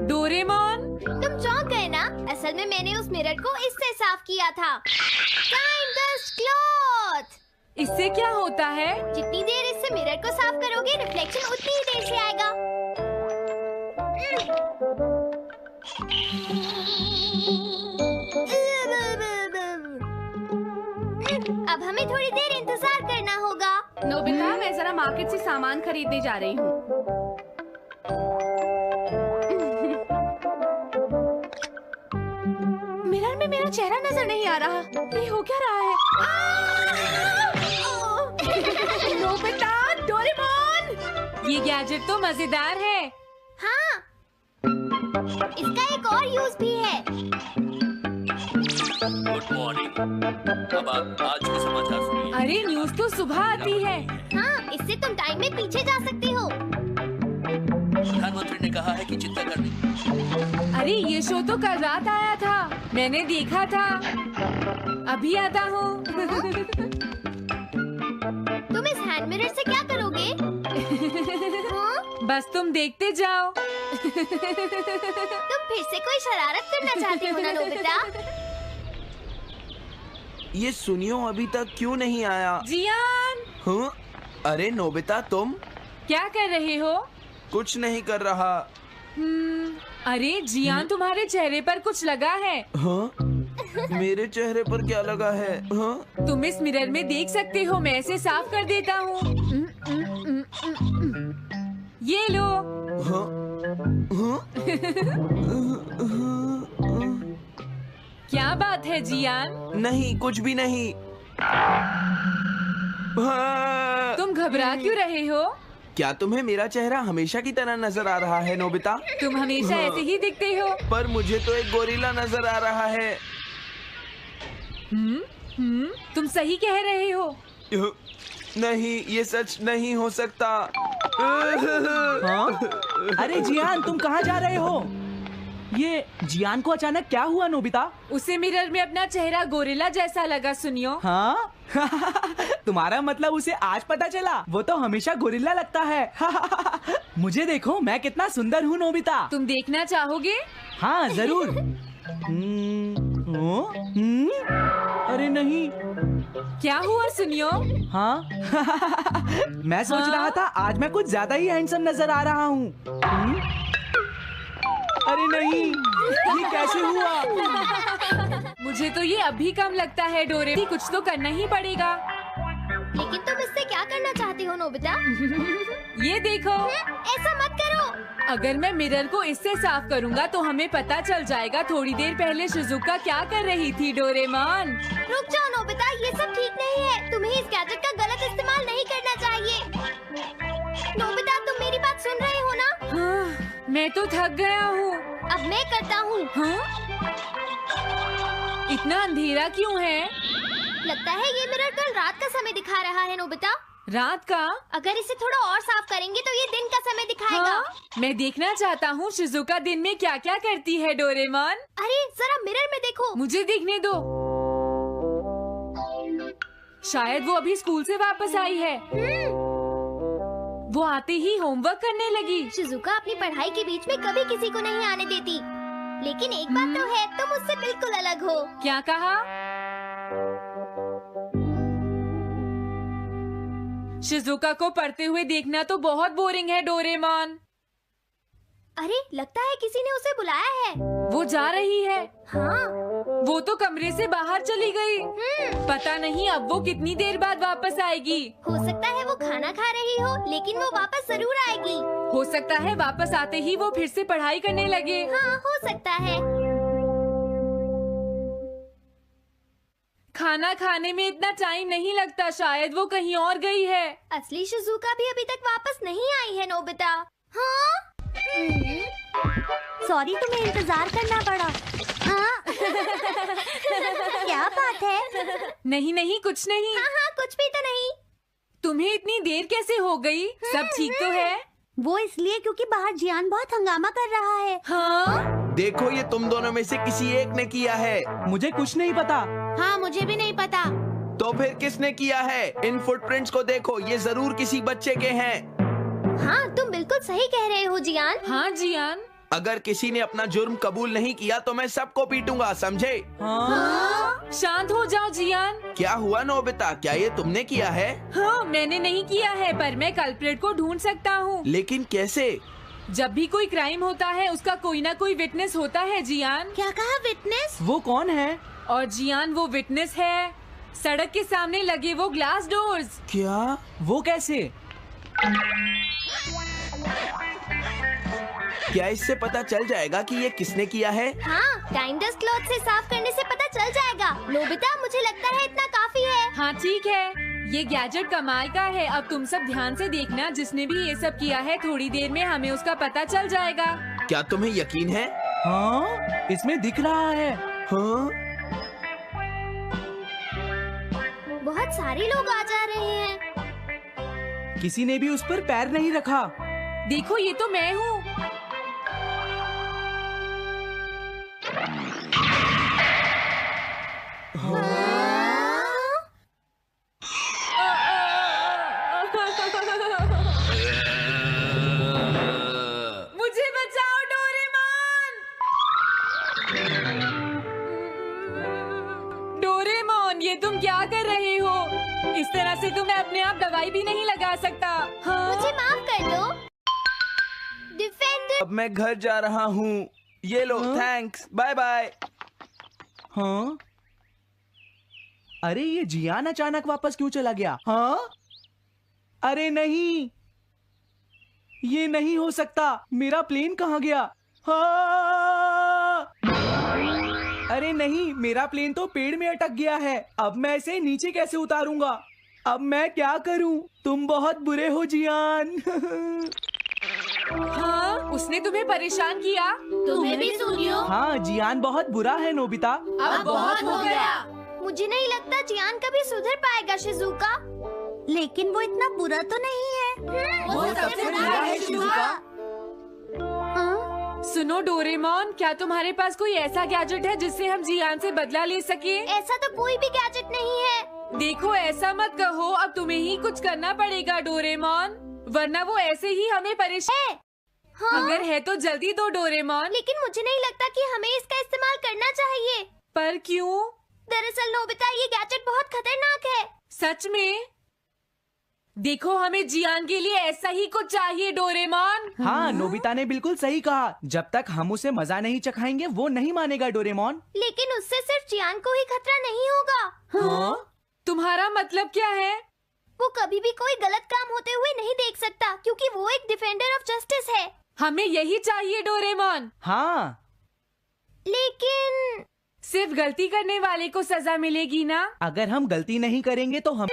डोरेमोन, तुम चौंक गए ना? असल में मैंने उस मिरर को इससे साफ किया था। Time dust cloth. इससे क्या होता है? जितनी देर इससे मिरर को साफ करोगे, रिफ्लेक्शन उतनी ही देर से आएगा। अब हमें थोड़ी देर इंतजार करना होगा। नोबिता, मैं जरा मार्केट से सामान खरीदने जा रही हूँ। मिरर में मेरा चेहरा नजर नहीं आ रहा। ये हो क्या रहा है? Nobita, Doraemon! ये गैजेट तो मजेदार है। हाँ, इसका एक और यूज भी है। Good morning. अब आप आज के समाचार सुनिए। अरे न्यूज तो सुबह आती है। हाँ, इससे तुम टाइम में पीछे जा सकते हो। प्रधानमंत्री ने कहा है कि चिंता करनी। अरे ये शो तो कल रात आया था, मैंने देखा था। अभी आता हूँ। तुम इस हैंड मिरर से क्या करोगे? हाँ? बस तुम देखते जाओ। तुम फिर से कोई शरारत करना चाहते हो ना नोबिता? ये सुनियो अभी तक क्यों नहीं आया? जियान, हाँ? अरे नोबिता तुम क्या कर रहे हो? कुछ नहीं कर रहा। अरे जियान, तुम्हारे चेहरे पर कुछ लगा है। हाँ? मेरे चेहरे पर क्या लगा है? हाँ? तुम इस मिरर में देख सकते हो, मैं इसे साफ कर देता हूँ। ये लो। हाँ? हाँ? क्या बात है जियान? नहीं, कुछ भी नहीं। हाँ। तुम घबरा क्यों रहे हो? क्या तुम्हें मेरा चेहरा हमेशा की तरह नजर आ रहा है नोबिता? तुम हमेशा ऐसे ही दिखते हो। पर मुझे तो एक गोरिल्ला नजर आ रहा है। तुम सही कह रहे हो। नहीं, ये सच नहीं हो सकता। हाँ? अरे जियान, तुम कहाँ जा रहे हो? ये जियान को अचानक क्या हुआ नोबिता? उसे मिरर में अपना चेहरा गोरिल्ला जैसा लगा। सुनियो। हाँ? तुम्हारा मतलब उसे आज पता चला? वो तो हमेशा गोरिल्ला लगता है। मुझे देखो, मैं कितना सुंदर हूँ नोबिता। तुम देखना चाहोगे? हाँ जरूर। अरे नहीं। क्या हुआ सुनियो? हाँ? मैं सोच रहा था आज मैं कुछ ज्यादा ही हैंडसम नजर आ रहा हूँ। अरे नहीं, ये कैसे हुआ? मुझे तो ये अभी कम लगता है डोरे। कुछ तो करना ही पड़ेगा। लेकिन तुम इससे क्या करना चाहती हो नोबिता? ये देखो। ऐसा मत करो। अगर मैं मिरर को इससे साफ करूंगा तो हमें पता चल जाएगा थोड़ी देर पहले शिजुका क्या कर रही थी। डोरेमोन, रुक जाओ नोबिता, ये सब ठीक नहीं है। तुम्हें इस गैजेट का गलत इस्तेमाल नहीं करना चाहिए। नोबिता, तुम मेरी बात सुन रहे हो ना? हाँ, मैं तो थक गया हूँ। अब मैं करता हूँ। हाँ? इतना अंधेरा क्यों है? लगता है ये मिरर कल रात का समय दिखा रहा है नोबिता। रात का? अगर इसे थोड़ा और साफ करेंगे तो ये दिन का समय दिखाएगा। हाँ? मैं देखना चाहता हूँ शिजुका दिन में क्या क्या करती है। डोरेमोन, अरे जरा मिरर में देखो। मुझे देखने दो। शायद वो अभी स्कूल से वापस आई है। वो आते ही होमवर्क करने लगी। शिजुका अपनी पढ़ाई के बीच में कभी किसी को नहीं आने देती। लेकिन एक बात तो है, तुम उससे बिल्कुल अलग हो। क्या कहा? शिजुका को पढ़ते हुए देखना तो बहुत बोरिंग है डोरेमोन। अरे लगता है किसी ने उसे बुलाया है। वो जा रही है। हाँ। वो तो कमरे से बाहर चली गई। पता नहीं अब वो कितनी देर बाद वापस आएगी। हो सकता है वो खाना खा रही हो, लेकिन वो वापस जरूर आएगी। हो सकता है वापस आते ही वो फिर से पढ़ाई करने लगे। हाँ, हो सकता है। खाना खाने में इतना टाइम नहीं लगता, शायद वो कहीं और गई है। असली शिजुका भी अभी तक वापस नहीं आई है नोबिता। हाँ? सॉरी, तुम्हें इंतजार करना पड़ा। हाँ? क्या बात है? नहीं नहीं, कुछ नहीं। हाँ हाँ, कुछ भी तो नहीं। तुम्हें इतनी देर कैसे हो गई? सब ठीक तो है? वो इसलिए क्योंकि बाहर जियान बहुत हंगामा कर रहा है। हाँ? देखो, ये तुम दोनों में से किसी एक ने किया है। मुझे कुछ नहीं पता। हाँ, मुझे भी नहीं पता। तो फिर किसने किया है? इन फुटप्रिंट्स को देखो, ये जरूर किसी बच्चे के हैं। हाँ, तुम बिल्कुल सही कह रहे हो जियान। हाँ जियान। अगर किसी ने अपना जुर्म कबूल नहीं किया तो मैं सबको पीटूंगा, समझे? हाँ? शांत हो जाओ जियान। क्या हुआ नोबिता, क्या ये तुमने किया है? हाँ, मैंने नहीं किया है, पर मैं कल्प्रेट को ढूंढ सकता हूँ। लेकिन कैसे? जब भी कोई क्राइम होता है उसका कोई ना कोई विटनेस होता है जियान। क्या कहा, विटनेस? वो कौन है? और जियान वो विटनेस है। सड़क के सामने लगे वो ग्लास डोर्स। क्या? वो कैसे? क्या इससे पता चल जाएगा कि ये किसने किया है? हाँ, टाइम डस्ट क्लॉथ से साफ करने से पता चल जाएगा। नोबिता, मुझे लगता है इतना काफी है। हाँ ठीक है, ये गैजेट कमाल का है। अब तुम सब ध्यान से देखना, जिसने भी ये सब किया है थोड़ी देर में हमें उसका पता चल जाएगा। क्या तुम्हें यकीन है? हाँ, इसमें दिख रहा है। हाँ? बहुत सारे लोग आ जा रहे हैं। किसी ने भी उस पर पैर नहीं रखा। देखो, ये तो मैं हूँ। ये तुम क्या कर रहे हो? इस तरह से तुम्हें अपने आप दवाई भी नहीं लगा सकता। हाँ? मुझे माफ कर दो डिफेंडर। अब मैं घर जा रहा हूँ। ये लो, थैंक्स, बाय बाय। हाँ? अरे ये जियान अचानक वापस क्यों चला गया? हाँ? अरे नहीं, ये नहीं हो सकता। मेरा प्लेन कहाँ गया? हाँ! अरे नहीं, मेरा प्लेन तो पेड़ में अटक गया है। अब मैं इसे नीचे कैसे उतारूंगा? अब मैं क्या करूं? तुम बहुत बुरे हो जियान। हाँ? उसने तुम्हें परेशान किया? तुम्हें भी सुनियो। हाँ, जियान बहुत बुरा है नोबिता। अब बहुत हो गया। मुझे नहीं लगता जियान कभी सुधर पाएगा शिजुका। लेकिन वो इतना बुरा तो नहीं है। वो सबसे बुरा है शिजुका। सुनो डोरेमोन, क्या तुम्हारे पास कोई ऐसा गैजेट है जिससे हम जियान से बदला ले सके? ऐसा तो कोई भी गैजेट नहीं है। देखो ऐसा मत कहो, अब तुम्हें ही कुछ करना पड़ेगा डोरेमोन, वरना वो ऐसे ही हमें परेशान। हाँ? अगर है तो जल्दी दो डोरेमोन। लेकिन मुझे नहीं लगता कि हमें इसका इस्तेमाल करना चाहिए। पर क्यों? दरअसल नोबिता, ये गैजेट बहुत खतरनाक है। सच में? देखो हमें जियान के लिए ऐसा ही कुछ चाहिए डोरेमोन। हाँ, नोबिता ने बिल्कुल सही कहा। जब तक हम उसे मजा नहीं चखाएंगे वो नहीं मानेगा डोरेमोन। लेकिन उससे सिर्फ जियान को ही खतरा नहीं होगा। हाँ? तुम्हारा मतलब क्या है? वो कभी भी कोई गलत काम होते हुए नहीं देख सकता, क्योंकि वो एक डिफेंडर ऑफ जस्टिस है। हमें यही चाहिए डोरेमोन। हाँ, लेकिन सिर्फ गलती करने वाले को सजा मिलेगी ना? अगर हम गलती नहीं करेंगे तो हम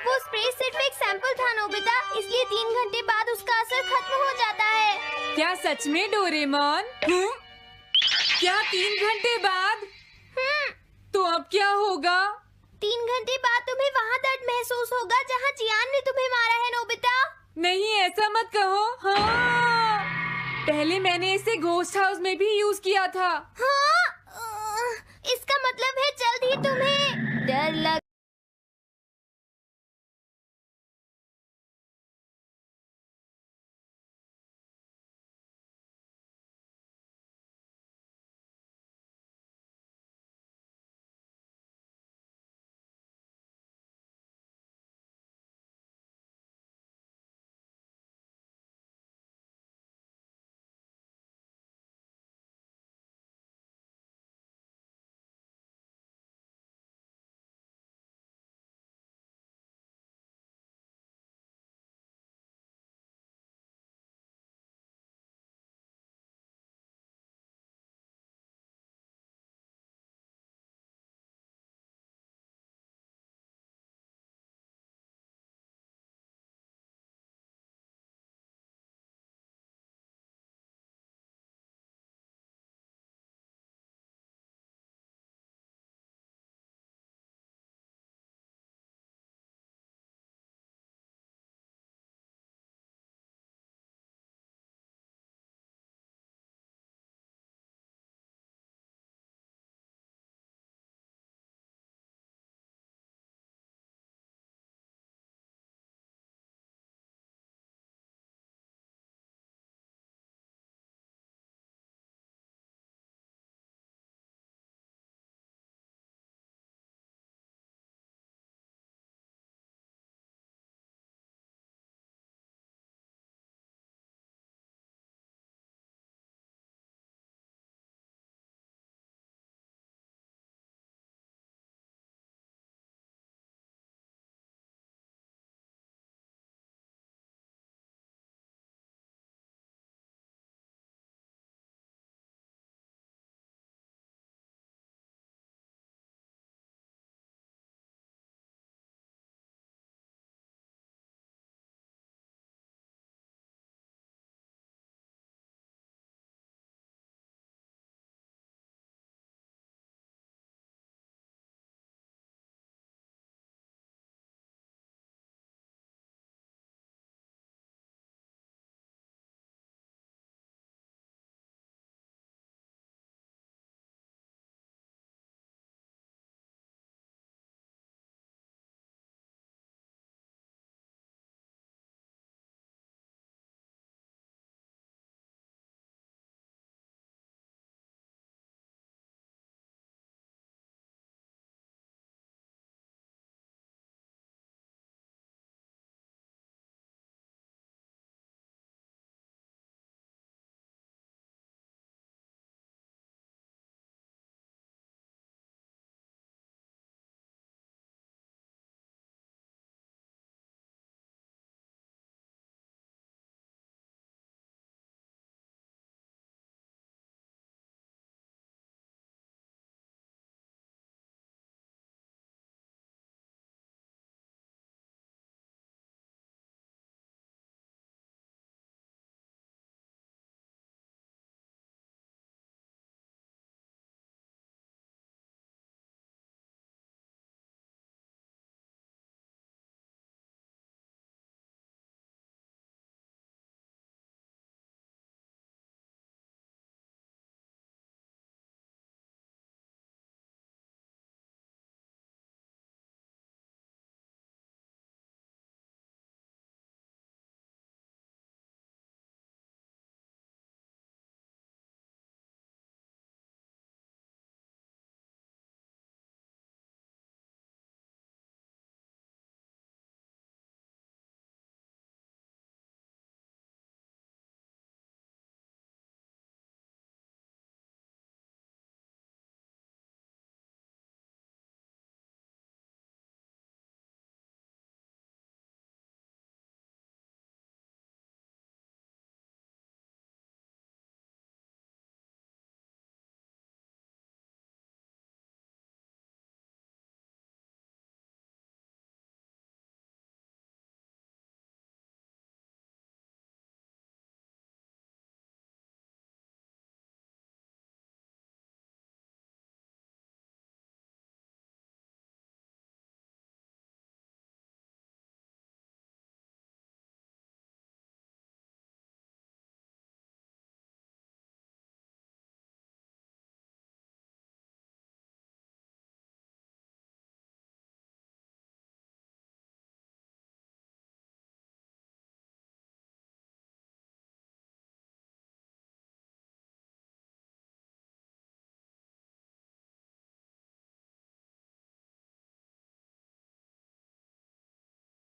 वो स्प्रे सिर्फ एक सैंपल था नोबिता, इसलिए 3 घंटे बाद उसका असर खत्म हो जाता है। क्या सच में डोरेमोन? क्या 3 घंटे बाद? तो अब क्या होगा? 3 घंटे बाद तुम्हें वहाँ दर्द महसूस होगा जहाँ जियान ने तुम्हें मारा है नोबिता। नहीं, ऐसा मत कहो। हाँ, पहले मैंने इसे घोस्ट हाउस में भी यूज किया था। हाँ? इसका मतलब है जल्द ही तुम्हें डर लग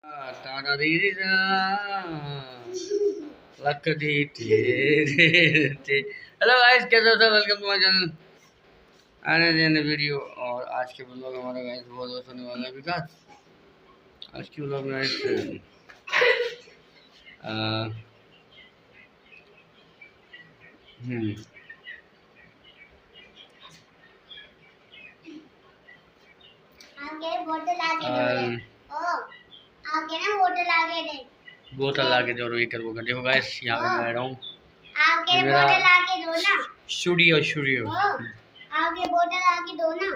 तारा दीदी दा लक दी ते। हेलो गाइस, कैसे हो सब? Welcome to my channel and video. और आज के ब्लॉग हमारा गाइस बहुत बहुत होने वाला है विकास। आज के ब्लॉग में गाइस आगे बोतल आगे दो रे। ओ आगे ना बोतल आगे दे। बोतल आके दो ये कर वो कर। देखो गाइस, यहाँ पे मैं रहा हूँ आगे मेरा बोतल आगे दो ना। स्टूडियो ओ आगे बोतल आगे दो ना।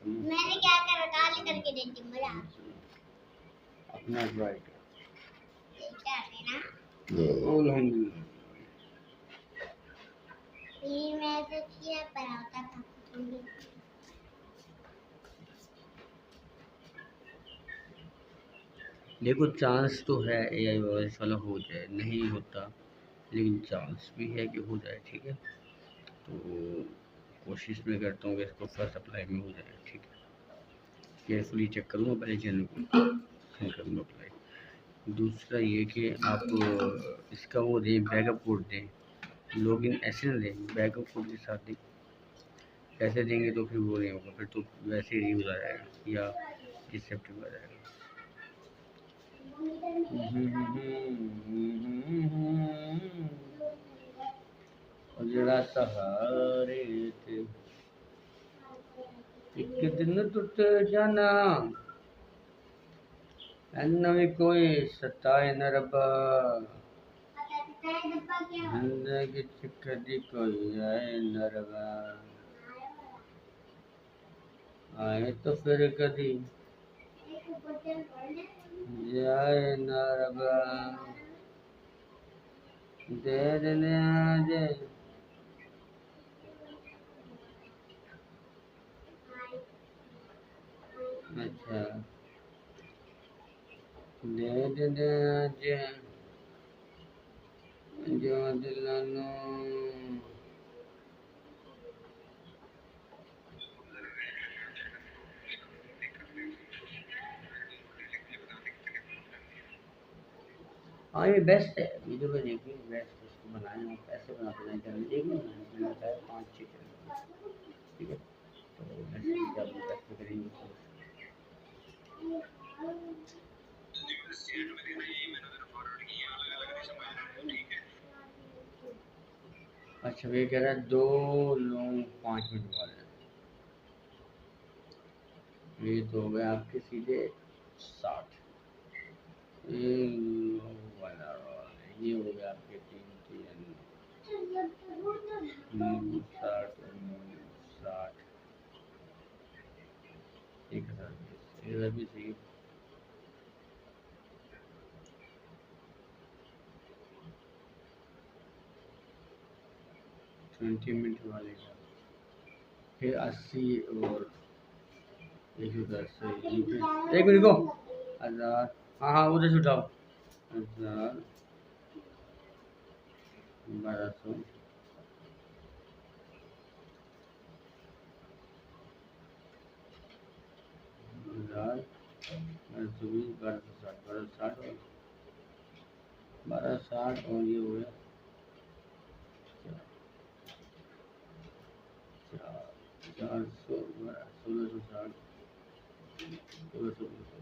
मैंने क्या कर काले करके देती मजा अपना राइट। क्या है ना अल्हम्दुलिल्लाह। ये मैं तो किया पर आता था। देखो चांस तो है एआई वॉइस वाला हो जाए, नहीं होता लेकिन चांस भी है कि हो जाए। ठीक है, तो कोशिश मैं करता हूँ कि इसको फर्स्ट अप्लाई में हो जाए। ठीक है, केयरफुली चेक करूँगा पहले चैनल को, फिर करूँगा अप्लाई। दूसरा ये कि आप इसका वो दें, बैकअप कोड दें। लॉगिन ऐसे ना दें, बैकअप कोड के साथ दें। ऐसे देंगे तो फिर वो नहीं होगा, फिर तो वैसे ही यूज़ आ जाएगा या डिसेप्टिव आ जाएगा। जरा सहारे थे एक दिन टूट जाना, नवी कोई सताए न रब्बा, जिंदगी च कदी कोई आए न रब्बा, आए तो फिर कदी जाए न रब्बा, दे देने आज। अच्छा, दे देने आज जो दिलानो। हाँ ये बेस्ट है, वीडियो में देखिए बेस्ट। इसको बनाए हम कैसे बनाते हैं चैनल देखिए, मैंने बताया 5-6 चैनल। ठीक है, तो नेक्स्ट वीडियो आप कैसे करेंगे। अच्छा, ये कह रहा है 2 लोग 5 मिनट वाले। ये तो हो गया आपके सीधे 60। ये लोग वाला ये हो गया आपके 3 60 1000 भी सही। 20 मिनट वाले का फिर 80 और 110 से 1 मिनट को 1000। हाँ हाँ उधर से उठाओ। 1000 1200 1000 1220 1260 1260 और ये हो गया 400 1660 1600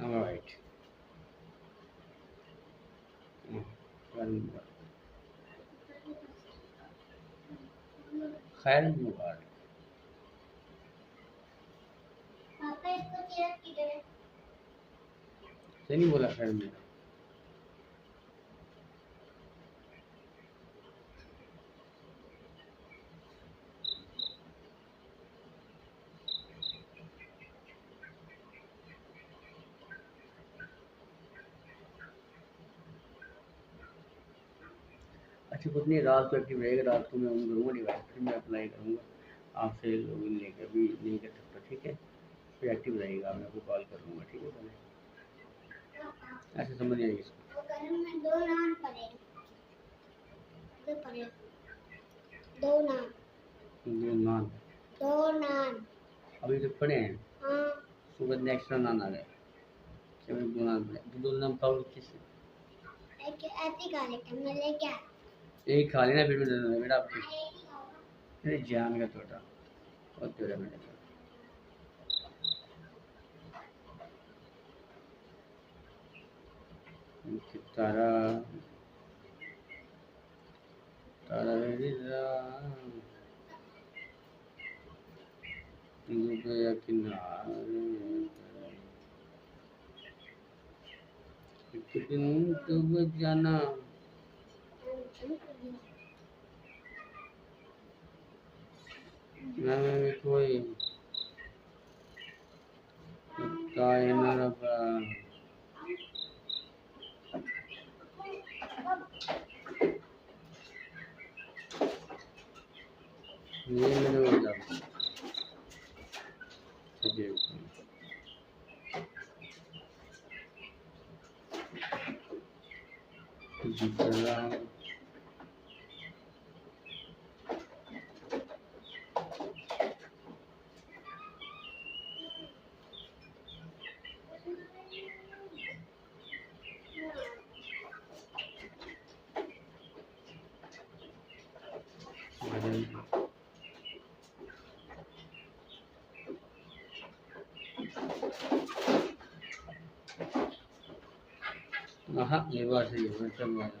All right. खैर मुबारक। पापा इसको चेयर किधर है? सही नहीं बोला खैर मुबारक। अच्छा कुछ नहीं, रात को एक्टिव रहेगा, रात को मैं ऑन करूँगा डिवाइस, फिर मैं अप्लाई करूँगा। आपसे लॉगिन लेकर अभी नहीं कर सकता, ठीक है? फिर एक्टिव रहेगा, मैं आपको कॉल कर लूँगा, ठीक है? पहले ऐसे समझ नहीं आई इसको। दो नान पड़े, दो नान, दो नान दो नान। अभी तक पड़े हैं, हाँ, सुबह में एक्स्ट्रा नान आ गए, क्या मैं दो नान पड़े? दो नान खाओ किससे? एक ऐसी खा लेते मैं लेके आ। एक खा लेना, फिर भी दे देना बेटा आपको। अरे जान का तोता और तेरा बेटा तारा तारा रुपया किनारे एक दिन कब जाना मैं कोई ताए ना रबा ये मैंने बोला हाँ ये बात सही है, मैं सब बात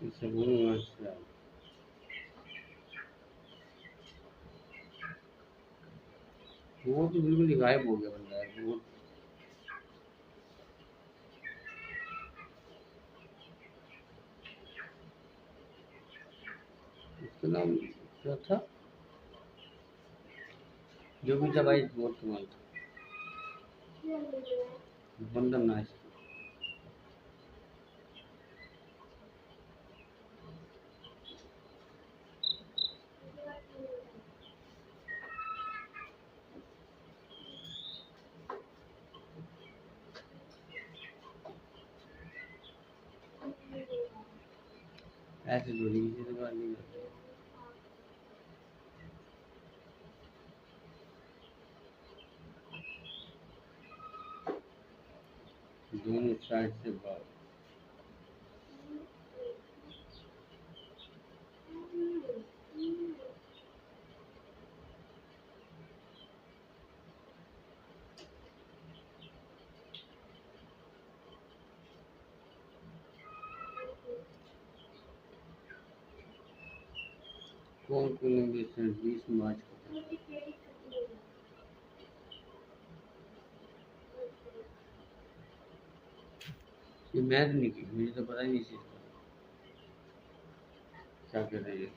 इससे बोलूँगा अच्छा वो तो बिल्कुल ही गायब हो गया बंदा है वो। उसका नाम क्या था, जो भी था भाई, बहुत कमाल था, बंदा नाइस। ऐसे थोड़ी किसी से बात नहीं करते, दोनों साइड से बात। कौन कौन 20 मार्च को ये मैच नहीं की, मुझे तो पता ही नहीं चीज़ क्या कर रही है।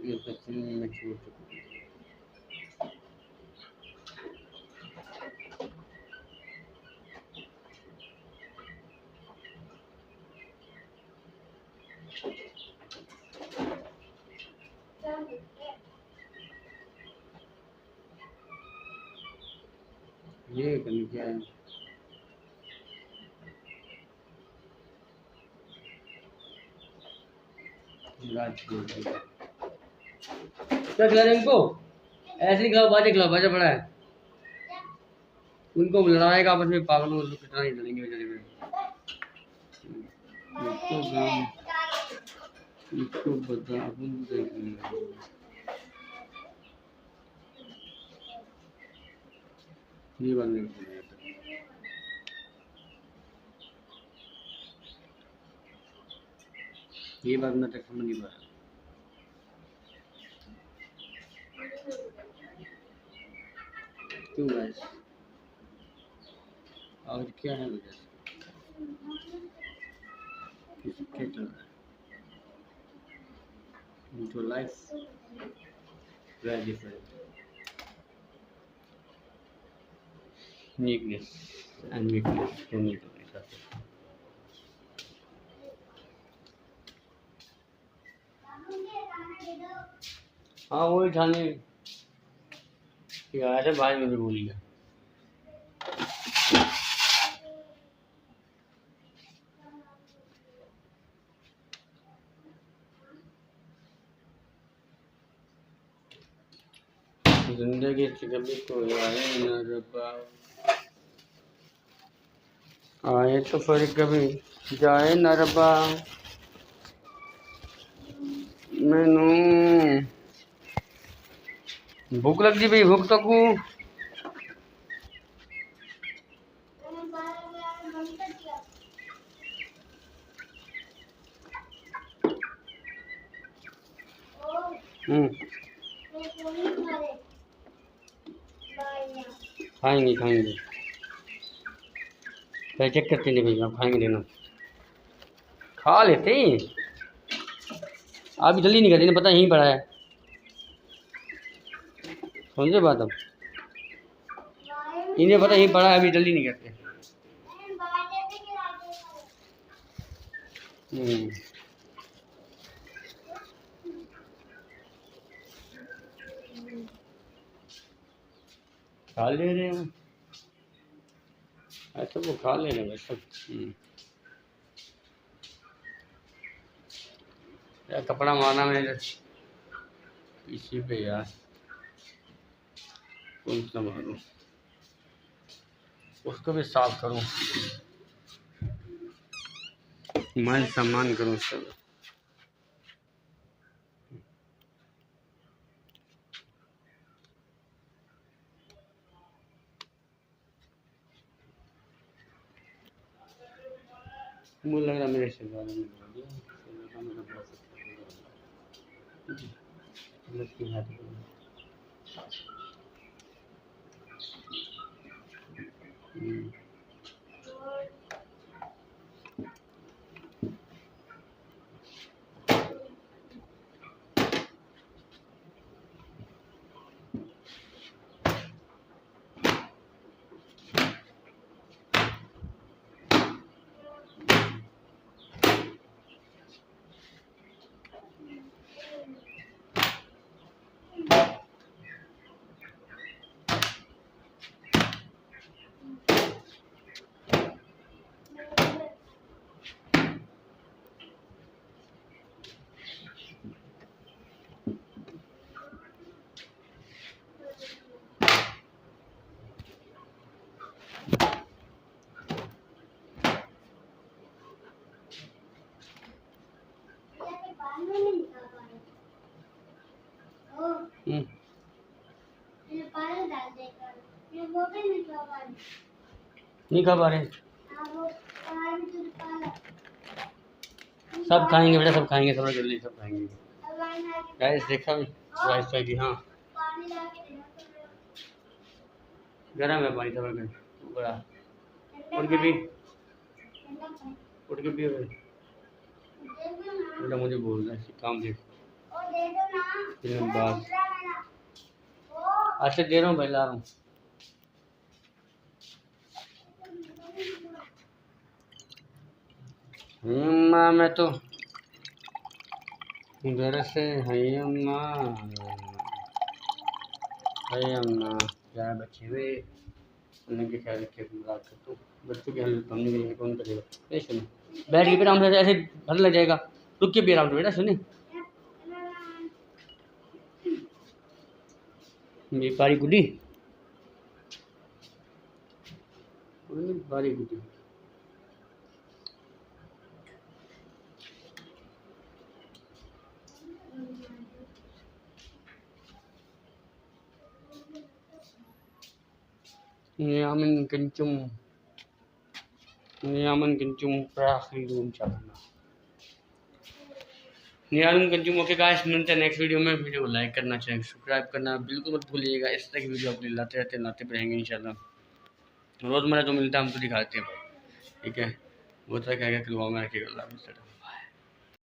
ये सचिन में छोड़ चुका हूँ। ये करनी क्या है, क्या खिला रहे इनको? ऐसे नहीं खिलाओ, बाजा पड़ा है। उनको लड़ाएगा आपस में, पागल हो तो कितना ही लड़ेंगे बेचारे में। इसको बता अपन देखेंगे। ये बंद नहीं। ये बात मैं तक समझ नहीं पाया। क्यों गाइस, और क्या है वजह से, क्या चल रहा है? Into life very different, uniqueness and weakness दोनों ही तो मेरे साथ है। हाँ वही ठाने आया था भाई, मुझे भूल गया। जिंदगी से कभी कोई आए न रब्बा, आए तो फिर कभी जाए न रब्बा। मैनू भूख लगती भाई, भूख तो को खाएंगे खाएंगे, पहले चेक करते नहीं भैया, खाएंगे देना, खा लेते हैं। अभी जल्दी नहीं करते, पता यहीं पड़ा है, समझे बात। अब इन्हें पता यहीं पड़ा है, अभी जल्दी नहीं करते। खा ले रहे हैं ऐसा, वो खा ले रहे हैं सब। यार कपड़ा मारना मैंने इसी पे यार, कौन सा मारूं, उसको भी साफ करूं, मान सम्मान करूं सब। मुझे लग रहा मेरे से ज़्यादा नहीं बोल दिया, मेरा बहुत लड़की है। नहीं खा पा रहे, सब खाएंगे बेटा, सब खाएंगे, सब जल्दी सब खाएंगे। गाइस देखा राइस की, हाँ गरम है पानी, सब बड़ा उठ के भी बेटा, मुझे बोल रहा है काम देख बात। अच्छा दे रहा हूँ भाई, ला रहा हूँ। अम्मा मैं तो घर से है अम्मा, है अम्मा क्या बच्चे वे, उन्हें के ख्याल रखे बात कर, तो बच्चों के हेल्प हमने करेंगे, कौन करेगा। ए सुनो, बैठ के फिर हम ऐसे भर लग जाएगा, रुक के भी आराम से बेटा, सुने मेरी पारी गुडी, पारी गुडी। Nyaman kencum perakhirun cabana. नियारुम कंज्यूम। ओके गाइस, मिलते हैं नेक्स्ट वीडियो में। वीडियो को लाइक करना, चैनल सब्सक्राइब करना बिल्कुल मत भूलिएगा। इस तरह की वीडियो अपने लाते रहेंगे इंशाल्लाह। रोज़मर्रा जो मिलता है हम तो दिखाते हैं, ठीक है। वो तरह क्या क्या करवाऊँगा, रखिएगा।